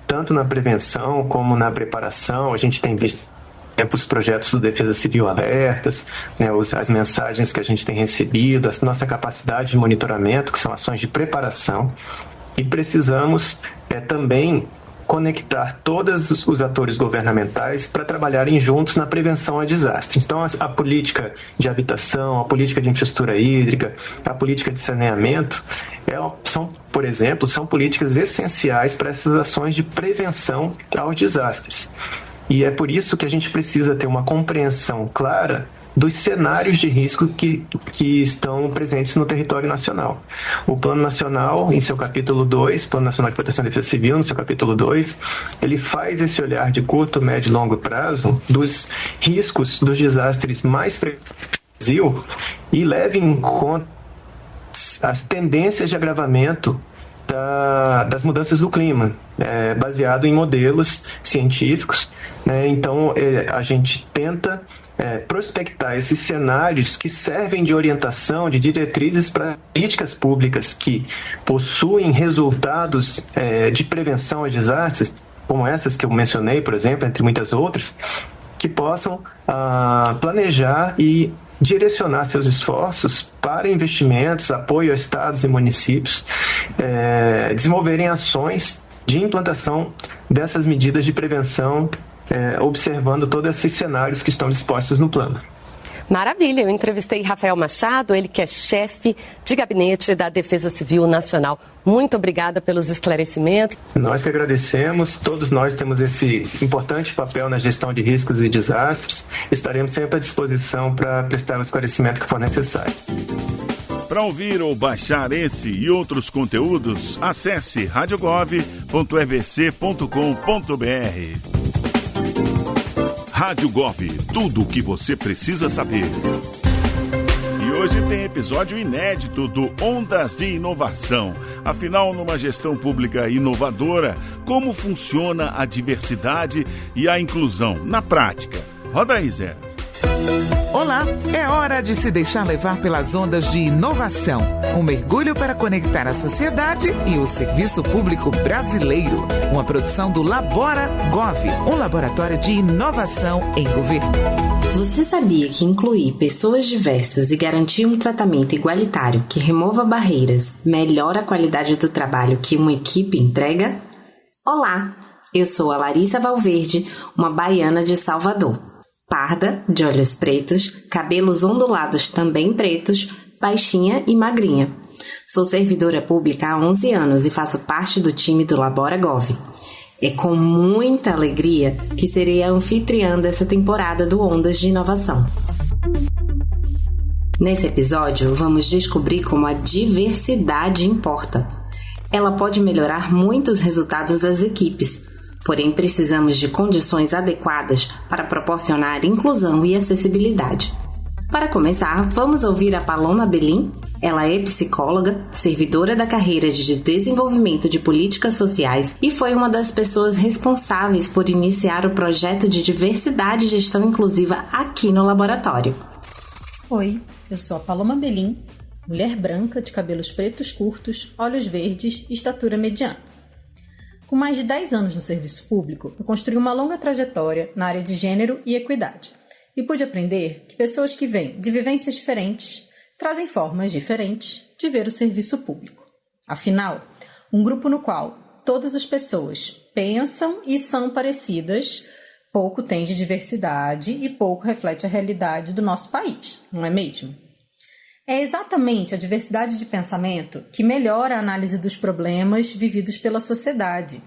tanto na prevenção como na preparação. A gente tem visto os projetos do Defesa Civil abertas, né, as mensagens que a gente tem recebido, a nossa capacidade de monitoramento, que são ações de preparação, e precisamos também conectar todos os atores governamentais para trabalharem juntos na prevenção a desastres. Então, a política de habitação, a política de infraestrutura hídrica, a política de saneamento, por exemplo, são políticas essenciais para essas ações de prevenção aos desastres. E é por isso que a gente precisa ter uma compreensão clara dos cenários de risco que estão presentes no território nacional. O Plano Nacional, em seu capítulo 2, Plano Nacional de Proteção e Defesa Civil, no seu capítulo 2, ele faz esse olhar de curto, médio e longo prazo dos riscos dos desastres mais frequentes no Brasil e leva em conta as tendências de agravamento das mudanças do clima, baseado em modelos científicos, né? Então, a gente tenta prospectar esses cenários que servem de orientação, de diretrizes para políticas públicas que possuem resultados de prevenção a desastres, como essas que eu mencionei, por exemplo, entre muitas outras, que possam planejar e direcionar seus esforços para investimentos, apoio a estados e municípios, desenvolverem ações de implantação dessas medidas de prevenção, observando todos esses cenários que estão dispostos no plano. Maravilha, eu entrevistei Rafael Machado, ele que é chefe de gabinete da Defesa Civil Nacional. Muito obrigada pelos esclarecimentos. Nós que agradecemos, todos nós temos esse importante papel na gestão de riscos e desastres. Estaremos sempre à disposição para prestar o esclarecimento que for necessário. Para ouvir ou baixar esse e outros conteúdos, acesse radiogov.rbc.com.br. Rádio Gov, tudo o que você precisa saber. E hoje tem episódio inédito do Ondas de Inovação. Afinal, numa gestão pública inovadora, como funciona a diversidade e a inclusão na prática? Roda aí, Zé. Olá, é hora de se deixar levar pelas ondas de inovação. Um mergulho para conectar a sociedade e o serviço público brasileiro. Uma produção do Labora Gov, um laboratório de inovação em governo. Você sabia que incluir pessoas diversas e garantir um tratamento igualitário que remova barreiras melhora a qualidade do trabalho que uma equipe entrega? Olá, eu sou a Larissa Valverde, uma baiana de Salvador. Parda, de olhos pretos, cabelos ondulados também pretos, baixinha e magrinha. Sou servidora pública há 11 anos e faço parte do time do Labora Gov. É com muita alegria que serei a anfitriã dessa temporada do Ondas de Inovação. Nesse episódio, vamos descobrir como a diversidade importa. Ela pode melhorar muitos resultados das equipes, porém precisamos de condições adequadas para proporcionar inclusão e acessibilidade. Para começar, vamos ouvir a Paloma Belim. Ela é psicóloga, servidora da carreira de desenvolvimento de políticas sociais e foi uma das pessoas responsáveis por iniciar o projeto de diversidade e gestão inclusiva aqui no laboratório. Oi, eu sou a Paloma Belim, mulher branca de cabelos pretos curtos, olhos verdes e estatura mediana. Com mais de 10 anos no serviço público, eu construí uma longa trajetória na área de gênero e equidade. e pude aprender que pessoas que vêm de vivências diferentes trazem formas diferentes de ver o serviço público. Afinal, um grupo no qual todas as pessoas pensam e são parecidas pouco tem de diversidade e pouco reflete a realidade do nosso país, não é mesmo? É exatamente a diversidade de pensamento que melhora a análise dos problemas vividos pela sociedade.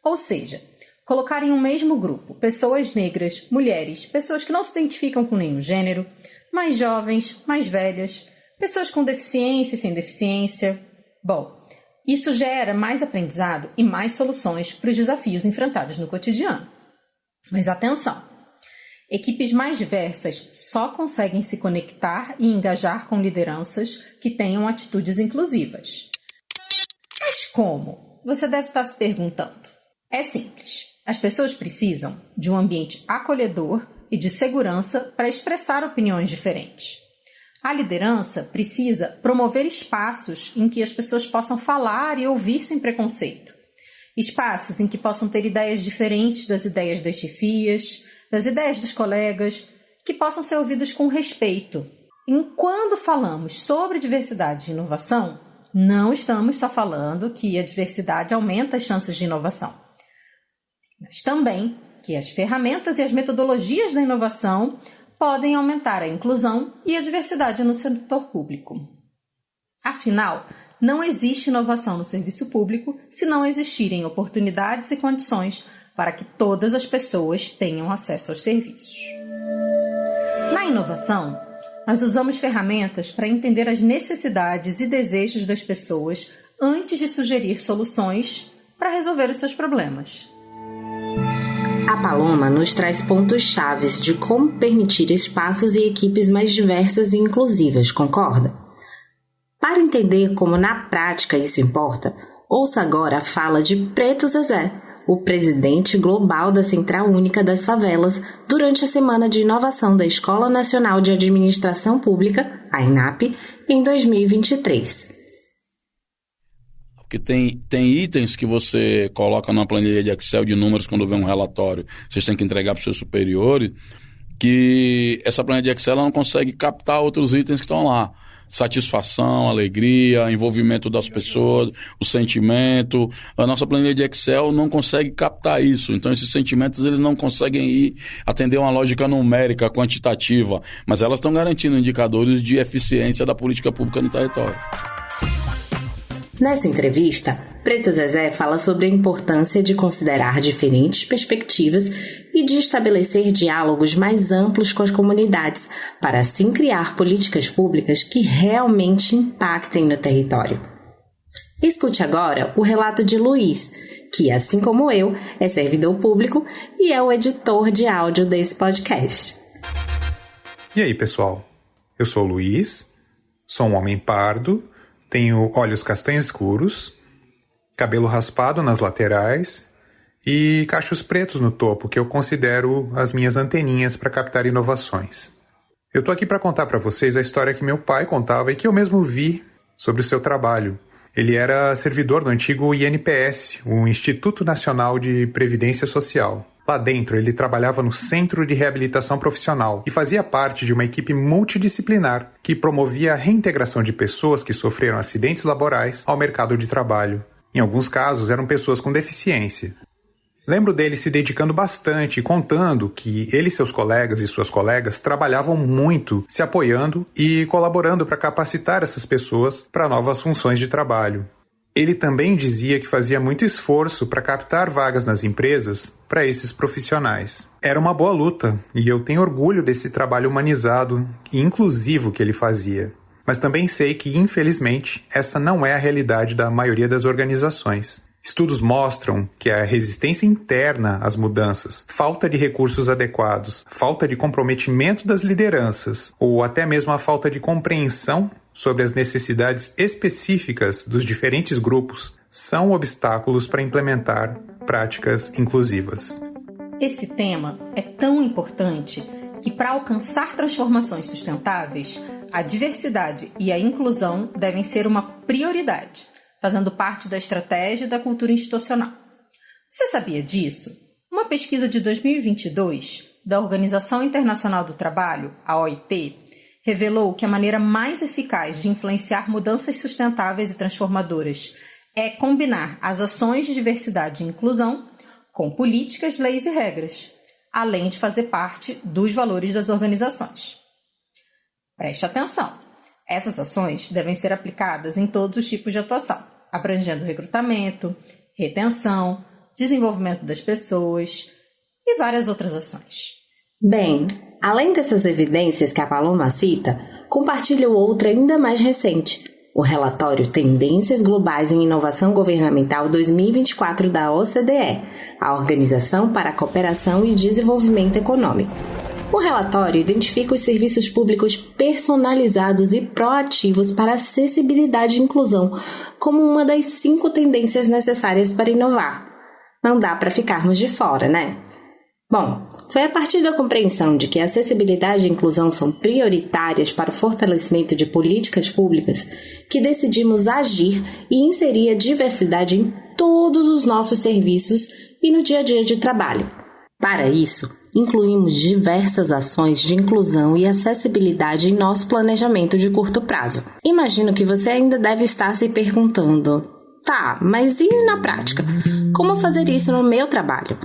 Ou seja, colocar em um mesmo grupo pessoas negras, mulheres, pessoas que não se identificam com nenhum gênero, mais jovens, mais velhas, pessoas com deficiência e sem deficiência. Bom, isso gera mais aprendizado e mais soluções para os desafios enfrentados no cotidiano. Mas atenção! Equipes mais diversas só conseguem se conectar e engajar com lideranças que tenham atitudes inclusivas. Mas como? Você deve estar se perguntando. É simples. As pessoas precisam de um ambiente acolhedor e de segurança para expressar opiniões diferentes. A liderança precisa promover espaços em que as pessoas possam falar e ouvir sem preconceito. Espaços em que possam ter ideias diferentes das ideias das chefias, das ideias dos colegas, que possam ser ouvidos com respeito. E quando falamos sobre diversidade e inovação, não estamos só falando que a diversidade aumenta as chances de inovação, mas também que as ferramentas e as metodologias da inovação podem aumentar a inclusão e a diversidade no setor público. Afinal, não existe inovação no serviço público se não existirem oportunidades e condições para que todas as pessoas tenham acesso aos serviços. Na inovação, nós usamos ferramentas para entender as necessidades e desejos das pessoas antes de sugerir soluções para resolver os seus problemas. A Paloma nos traz pontos chaves de como permitir espaços e equipes mais diversas e inclusivas, concorda? Para entender como na prática isso importa, ouça agora a fala de Preto Zezé, o presidente global da Central Única das Favelas, durante a Semana de Inovação da Escola Nacional de Administração Pública, a ENAP, em 2023. Porque tem itens que você coloca numa planilha de Excel de números quando vê um relatório, vocês têm que entregar para os seus superiores, que essa planilha de Excel não consegue captar outros itens que estão lá. Satisfação, alegria, envolvimento das pessoas, o sentimento. A nossa planilha de Excel não consegue captar isso. Então, esses sentimentos eles não conseguem atender uma lógica numérica, quantitativa, mas elas estão garantindo indicadores de eficiência da política pública no território. Nessa entrevista, Preto Zezé fala sobre a importância de considerar diferentes perspectivas e de estabelecer diálogos mais amplos com as comunidades, para assim criar políticas públicas que realmente impactem no território. Escute agora o relato de Luiz, que, assim como eu, é servidor público e é o editor de áudio desse podcast. E aí, pessoal? Eu sou o Luiz, sou um homem pardo, tenho olhos castanhos escuros, cabelo raspado nas laterais e cachos pretos no topo, que eu considero as minhas anteninhas para captar inovações. Eu tô aqui para contar para vocês a história que meu pai contava e que eu mesmo vi sobre o seu trabalho. Ele era servidor do antigo INPS, o Instituto Nacional de Previdência Social. Lá dentro, ele trabalhava no Centro de Reabilitação Profissional e fazia parte de uma equipe multidisciplinar que promovia a reintegração de pessoas que sofreram acidentes laborais ao mercado de trabalho. Em alguns casos, eram pessoas com deficiência. Lembro dele se dedicando bastante e contando que ele e seus colegas e suas colegas trabalhavam muito, se apoiando e colaborando para capacitar essas pessoas para novas funções de trabalho. Ele também dizia que fazia muito esforço para captar vagas nas empresas para esses profissionais. Era uma boa luta e eu tenho orgulho desse trabalho humanizado e inclusivo que ele fazia. Mas também sei que, infelizmente, essa não é a realidade da maioria das organizações. Estudos mostram que a resistência interna às mudanças, falta de recursos adequados, falta de comprometimento das lideranças ou até mesmo a falta de compreensão sobre as necessidades específicas dos diferentes grupos são obstáculos para implementar práticas inclusivas. Esse tema é tão importante que, para alcançar transformações sustentáveis, a diversidade e a inclusão devem ser uma prioridade, fazendo parte da estratégia e da cultura institucional. Você sabia disso? Uma pesquisa de 2022 da Organização Internacional do Trabalho, a OIT, revelou que a maneira mais eficaz de influenciar mudanças sustentáveis e transformadoras é combinar as ações de diversidade e inclusão com políticas, leis e regras, além de fazer parte dos valores das organizações. Preste atenção! Essas ações devem ser aplicadas em todos os tipos de atuação, abrangendo recrutamento, retenção, desenvolvimento das pessoas e várias outras ações. Bem, além dessas evidências que a Paloma cita, compartilho outra ainda mais recente, o relatório Tendências Globais em Inovação Governamental 2024 da OCDE, a Organização para a Cooperação e Desenvolvimento Econômico. O relatório identifica os serviços públicos personalizados e proativos para acessibilidade e inclusão como uma das 5 tendências necessárias para inovar. Não dá para ficarmos de fora, né? Bom, foi a partir da compreensão de que a acessibilidade e inclusão são prioritárias para o fortalecimento de políticas públicas que decidimos agir e inserir a diversidade em todos os nossos serviços e no dia a dia de trabalho. Para isso, incluímos diversas ações de inclusão e acessibilidade em nosso planejamento de curto prazo. Imagino que você ainda deve estar se perguntando: tá, mas e na prática? Como fazer isso no meu trabalho?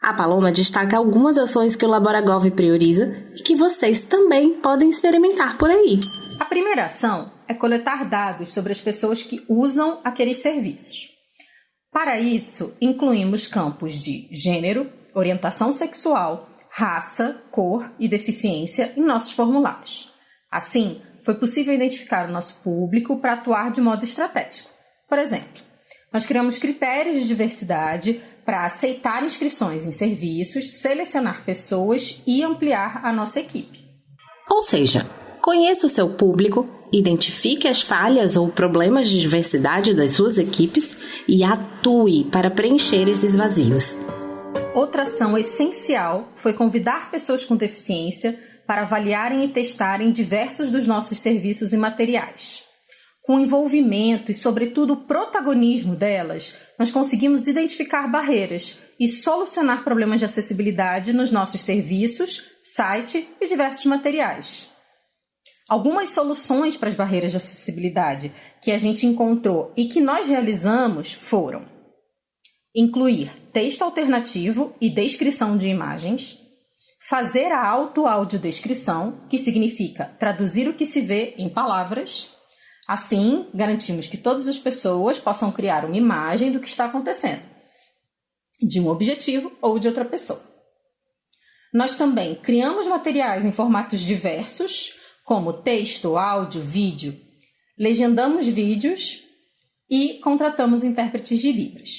A Paloma destaca algumas ações que o LaboraGov prioriza e que vocês também podem experimentar por aí. A primeira ação é coletar dados sobre as pessoas que usam aqueles serviços. Para isso, incluímos campos de gênero, orientação sexual, raça, cor e deficiência em nossos formulários. Assim, foi possível identificar o nosso público para atuar de modo estratégico. Por exemplo, nós criamos critérios de diversidade para aceitar inscrições em serviços, selecionar pessoas e ampliar a nossa equipe. Ou seja, conheça o seu público, identifique as falhas ou problemas de diversidade das suas equipes e atue para preencher esses vazios. Outra ação essencial foi convidar pessoas com deficiência para avaliarem e testarem diversos dos nossos serviços e materiais. Com o envolvimento e, sobretudo, o protagonismo delas, nós conseguimos identificar barreiras e solucionar problemas de acessibilidade nos nossos serviços, site e diversos materiais. Algumas soluções para as barreiras de acessibilidade que a gente encontrou e que nós realizamos foram incluir texto alternativo e descrição de imagens, fazer a auto-audiodescrição, que significa traduzir o que se vê em palavras. Assim, garantimos que todas as pessoas possam criar uma imagem do que está acontecendo, de um objetivo ou de outra pessoa. Nós também criamos materiais em formatos diversos, como texto, áudio, vídeo, legendamos vídeos e contratamos intérpretes de Libras.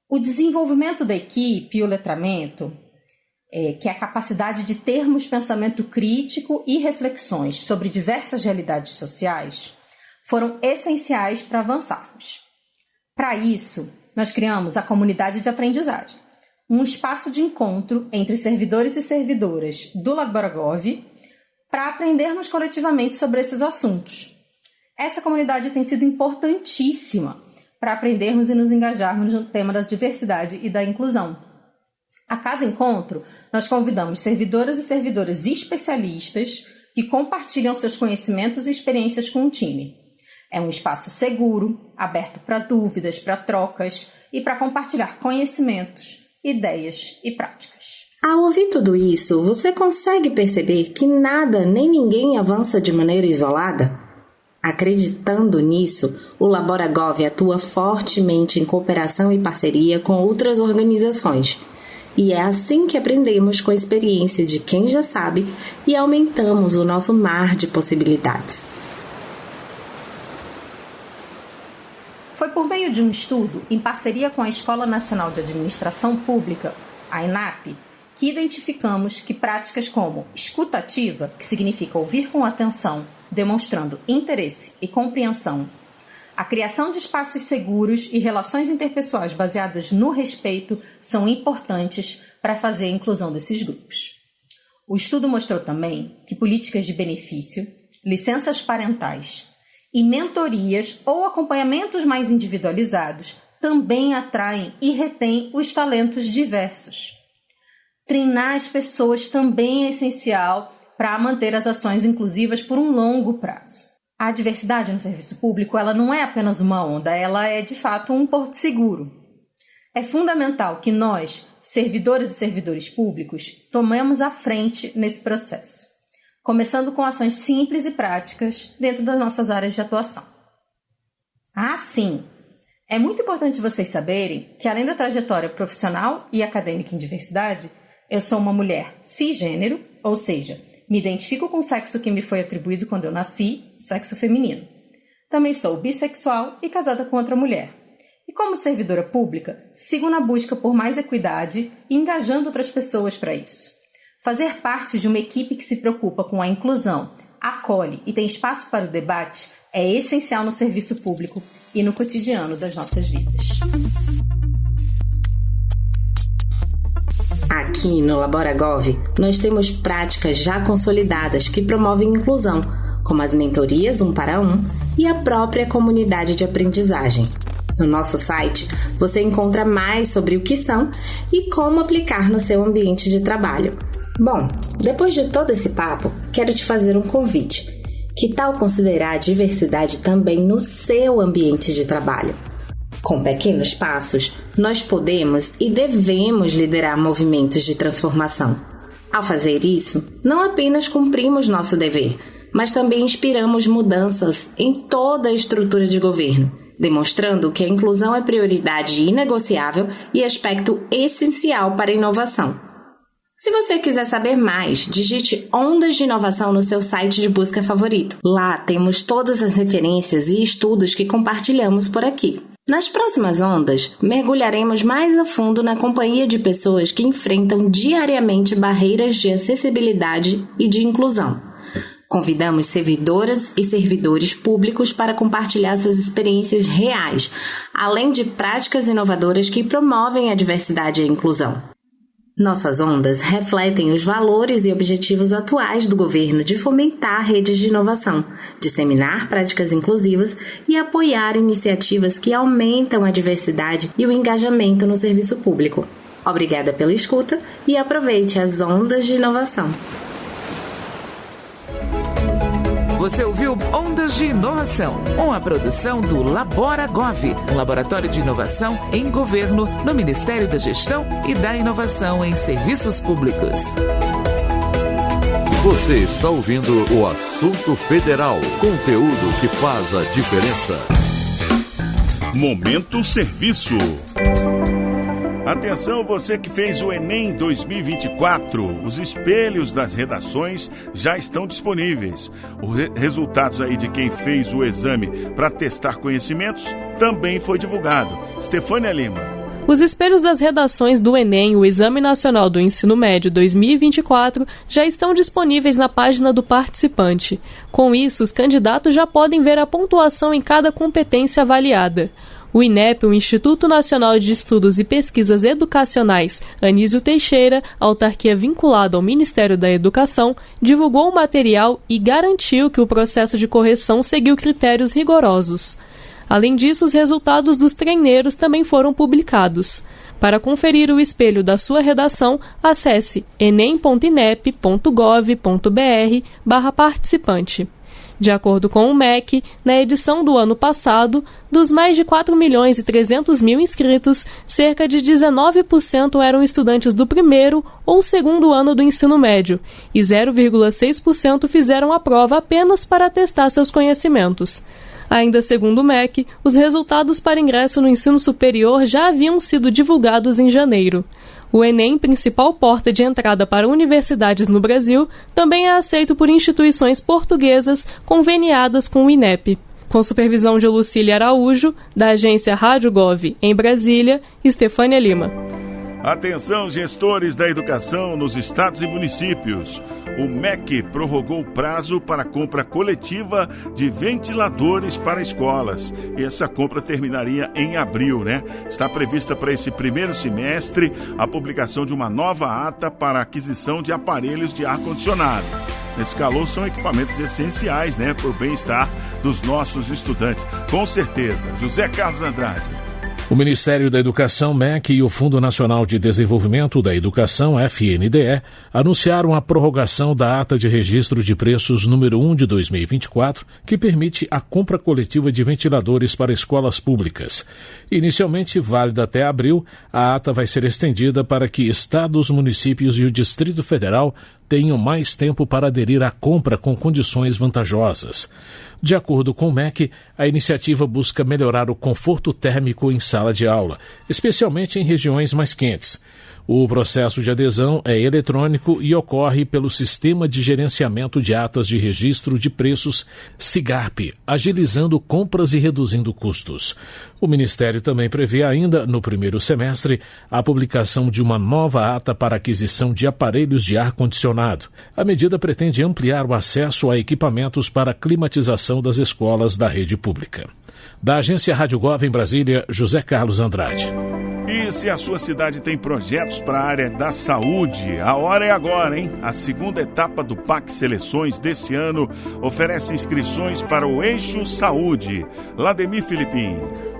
O desenvolvimento da equipe e o letramento, que é a capacidade de termos pensamento crítico e reflexões sobre diversas realidades sociais, foram essenciais para avançarmos. Para isso, nós criamos a comunidade de aprendizagem, um espaço de encontro entre servidores e servidoras do LaboraGov para aprendermos coletivamente sobre esses assuntos. Essa comunidade tem sido importantíssima para aprendermos e nos engajarmos no tema da diversidade e da inclusão. A cada encontro, nós convidamos servidoras e servidores especialistas que compartilham seus conhecimentos e experiências com o time. É um espaço seguro, aberto para dúvidas, para trocas e para compartilhar conhecimentos, ideias e práticas. Ao ouvir tudo isso, você consegue perceber que nada nem ninguém avança de maneira isolada? Acreditando nisso, o LaboraGov atua fortemente em cooperação e parceria com outras organizações. E é assim que aprendemos com a experiência de quem já sabe e aumentamos o nosso mar de possibilidades. Foi por meio de um estudo, em parceria com a Escola Nacional de Administração Pública, a ENAP, que identificamos que práticas como escuta ativa, que significa ouvir com atenção, demonstrando interesse e compreensão, a criação de espaços seguros e relações interpessoais baseadas no respeito são importantes para fazer a inclusão desses grupos. O estudo mostrou também que políticas de benefício, licenças parentais e mentorias ou acompanhamentos mais individualizados também atraem e retêm os talentos diversos. Treinar as pessoas também é essencial para manter as ações inclusivas por um longo prazo. A diversidade no serviço público ela não é apenas uma onda, ela é de fato um porto seguro. É fundamental que nós, servidoras e servidores públicos, tomemos a frente nesse processo, começando com ações simples e práticas dentro das nossas áreas de atuação. Sim! É muito importante vocês saberem que, além da trajetória profissional e acadêmica em diversidade, eu sou uma mulher cisgênero, ou seja, me identifico com o sexo que me foi atribuído quando eu nasci, sexo feminino. Também sou bissexual e casada com outra mulher. E como servidora pública, sigo na busca por mais equidade e engajando outras pessoas para isso. Fazer parte de uma equipe que se preocupa com a inclusão, acolhe e tem espaço para o debate é essencial no serviço público e no cotidiano das nossas vidas. Aqui no LaboraGov, nós temos práticas já consolidadas que promovem inclusão, como as mentorias 1 para 1 e a própria comunidade de aprendizagem. No nosso site, você encontra mais sobre o que são e como aplicar no seu ambiente de trabalho. Bom, depois de todo esse papo, quero te fazer um convite. Que tal considerar a diversidade também no seu ambiente de trabalho? Com pequenos passos, nós podemos e devemos liderar movimentos de transformação. Ao fazer isso, não apenas cumprimos nosso dever, mas também inspiramos mudanças em toda a estrutura de governo, demonstrando que a inclusão é prioridade inegociável e aspecto essencial para a inovação. Se você quiser saber mais, digite Ondas de Inovação no seu site de busca favorito. Lá temos todas as referências e estudos que compartilhamos por aqui. Nas próximas ondas, mergulharemos mais a fundo na companhia de pessoas que enfrentam diariamente barreiras de acessibilidade e de inclusão. Convidamos servidoras e servidores públicos para compartilhar suas experiências reais, além de práticas inovadoras que promovem a diversidade e a inclusão. Nossas ondas refletem os valores e objetivos atuais do governo de fomentar redes de inovação, disseminar práticas inclusivas e apoiar iniciativas que aumentam a diversidade e o engajamento no serviço público. Obrigada pela escuta e aproveite as ondas de inovação. Você ouviu Ondas de Inovação, uma produção do LaboraGov, um laboratório de inovação em governo no Ministério da Gestão e da Inovação em Serviços Públicos. Você está ouvindo o Assunto Federal, conteúdo que faz a diferença. Momento Serviço. Atenção, você que fez o Enem 2024, os espelhos das redações já estão disponíveis. Os resultados aí de quem fez o exame para testar conhecimentos também foi divulgado. Stefânia Lima. Os espelhos das redações do Enem, o Exame Nacional do Ensino Médio 2024, já estão disponíveis na página do participante. Com isso, os candidatos já podem ver a pontuação em cada competência avaliada. O INEP, o Instituto Nacional de Estudos e Pesquisas Educacionais Anísio Teixeira, autarquia vinculada ao Ministério da Educação, divulgou o material e garantiu que o processo de correção seguiu critérios rigorosos. Além disso, os resultados dos treineiros também foram publicados. Para conferir o espelho da sua redação, acesse enem.inep.gov.br/participante. De acordo com o MEC, na edição do ano passado, dos mais de 4.300.000 inscritos, cerca de 19% eram estudantes do primeiro ou segundo ano do ensino médio, e 0,6% fizeram a prova apenas para testar seus conhecimentos. Ainda segundo o MEC, os resultados para ingresso no ensino superior já haviam sido divulgados em janeiro. O Enem, principal porta de entrada para universidades no Brasil, também é aceito por instituições portuguesas conveniadas com o INEP. Com supervisão de Lucília Araújo, da agência Rádio Gov, em Brasília, Stefânia Lima. Atenção, gestores da educação nos estados e municípios. O MEC prorrogou o prazo para a compra coletiva de ventiladores para escolas. E essa compra terminaria em abril, né? Está prevista para esse primeiro semestre a publicação de uma nova ata para a aquisição de aparelhos de ar-condicionado. Nesse calor são equipamentos essenciais, né, para o bem-estar dos nossos estudantes. Com certeza. José Carlos Andrade. O Ministério da Educação, MEC, e o Fundo Nacional de Desenvolvimento da Educação, FNDE, anunciaram a prorrogação da ata de registro de preços número 1 de 2024, que permite a compra coletiva de ventiladores para escolas públicas. Inicialmente válida até abril, a ata vai ser estendida para que estados, municípios e o Distrito Federal tenham mais tempo para aderir à compra com condições vantajosas. De acordo com o MEC, a iniciativa busca melhorar o conforto térmico em sala de aula, especialmente em regiões mais quentes. O processo de adesão é eletrônico e ocorre pelo Sistema de Gerenciamento de Atas de Registro de Preços, SIGARP, agilizando compras e reduzindo custos. O Ministério também prevê ainda, no primeiro semestre, a publicação de uma nova ata para aquisição de aparelhos de ar-condicionado. A medida pretende ampliar o acesso a equipamentos para climatização das escolas da rede pública. Da Agência Rádio Gov em Brasília, José Carlos Andrade. E se a sua cidade tem projetos para a área da saúde, a hora é agora, hein? A segunda etapa do PAC Seleções desse ano oferece inscrições para o Eixo Saúde. Lademir Filipim.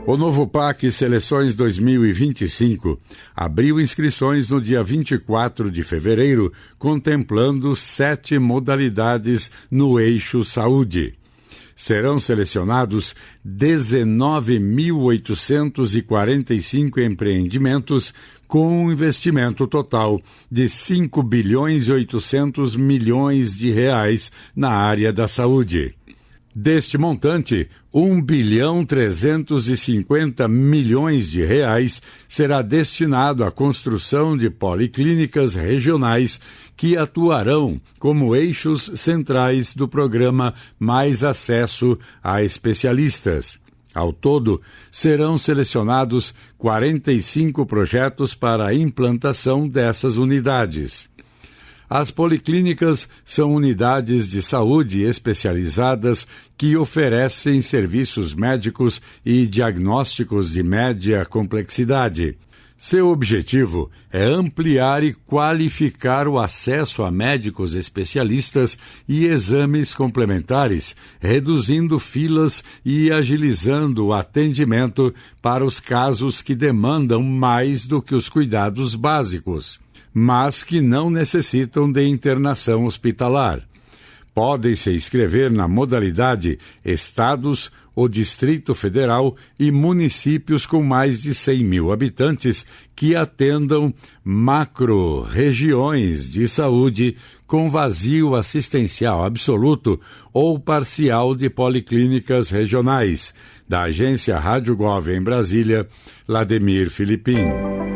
O novo PAC Seleções 2025 abriu inscrições no dia 24 de fevereiro, contemplando 7 modalidades no Eixo Saúde. Serão selecionados 19.845 empreendimentos com um investimento total de 5 bilhões e 800 milhões de reais na área da saúde. Deste montante, 1 bilhão 350 milhões de reais será destinado à construção de policlínicas regionais que atuarão como eixos centrais do programa Mais Acesso a Especialistas. Ao todo, serão selecionados 45 projetos para a implantação dessas unidades. As policlínicas são unidades de saúde especializadas que oferecem serviços médicos e diagnósticos de média complexidade. Seu objetivo é ampliar e qualificar o acesso a médicos especialistas e exames complementares, reduzindo filas e agilizando o atendimento para os casos que demandam mais do que os cuidados básicos, mas que não necessitam de internação hospitalar. Podem se inscrever na modalidade Estados, o Distrito Federal e municípios com mais de 100 mil habitantes que atendam macro-regiões de saúde com vazio assistencial absoluto ou parcial de policlínicas regionais. Da Agência Rádio Gov em Brasília, Lademir Filipim.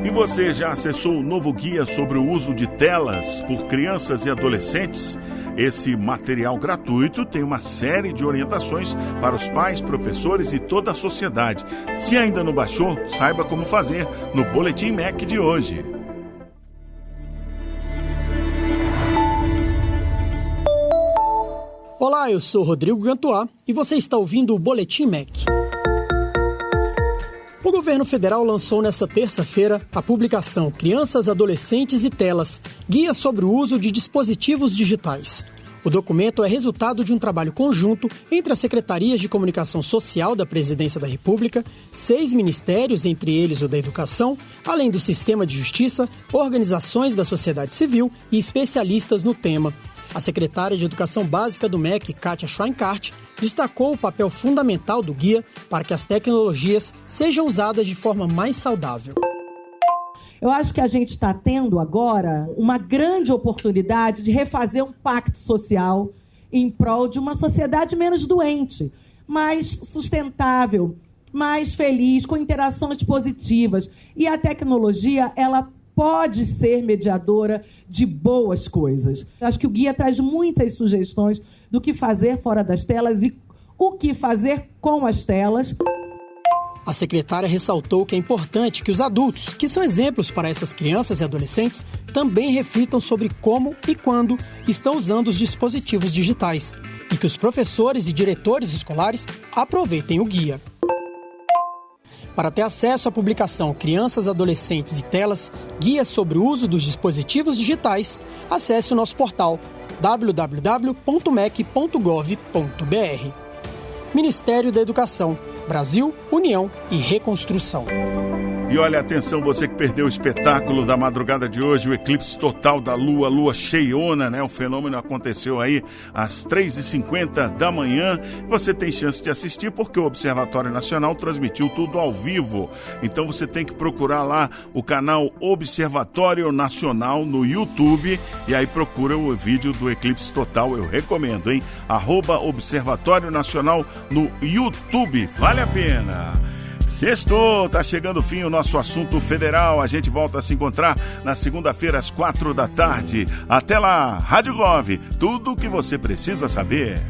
E você já acessou o novo guia sobre o uso de telas por crianças e adolescentes? Esse material gratuito tem uma série de orientações para os pais, professores e toda a sociedade. Se ainda não baixou, saiba como fazer no Boletim MEC de hoje. Olá, eu sou Rodrigo Gantuá e você está ouvindo o Boletim MEC. O governo federal lançou nesta terça-feira a publicação Crianças, Adolescentes e Telas, Guia sobre o Uso de Dispositivos Digitais. O documento é resultado de um trabalho conjunto entre as Secretarias de Comunicação Social da Presidência da República, 6 ministérios, entre eles o da Educação, além do Sistema de Justiça, organizações da sociedade civil e especialistas no tema. A secretária de Educação Básica do MEC, Kátia Schweinkart, destacou o papel fundamental do guia para que as tecnologias sejam usadas de forma mais saudável. Eu acho que a gente está tendo agora uma grande oportunidade de refazer um pacto social em prol de uma sociedade menos doente, mais sustentável, mais feliz, com interações positivas. E a tecnologia, ela pode ser mediadora de boas coisas. Acho que o guia traz muitas sugestões do que fazer fora das telas e o que fazer com as telas. A secretária ressaltou que é importante que os adultos, que são exemplos para essas crianças e adolescentes, também reflitam sobre como e quando estão usando os dispositivos digitais e que os professores e diretores escolares aproveitem o guia. Para ter acesso à publicação Crianças, Adolescentes e Telas, Guia sobre o Uso dos Dispositivos Digitais, acesse o nosso portal www.mec.gov.br. Ministério da Educação, Brasil, União e Reconstrução. E olha, atenção, você que perdeu o espetáculo da madrugada de hoje, o eclipse total da lua cheiona, né? O fenômeno aconteceu aí às 3h50 da manhã. Você tem chance de assistir porque o Observatório Nacional transmitiu tudo ao vivo. Então você tem que procurar lá o canal Observatório Nacional no YouTube e aí procura o vídeo do eclipse total. Eu recomendo, hein? @Observatório Nacional no YouTube. Vale a pena. Sextou, tá chegando o fim o nosso assunto federal. A gente volta a se encontrar na segunda-feira às 4h. Até lá, Rádio Gov, tudo o que você precisa saber.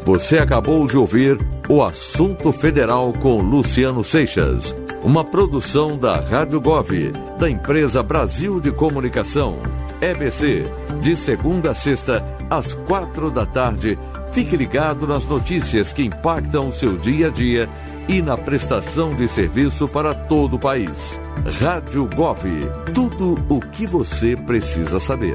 Você acabou de ouvir o Assunto Federal com Luciano Seixas, uma produção da Rádio Gov, da empresa Brasil de Comunicação, EBC, de segunda a sexta às 4h. Fique ligado nas notícias que impactam o seu dia a dia e na prestação de serviço para todo o país. Rádio Gov, tudo o que você precisa saber.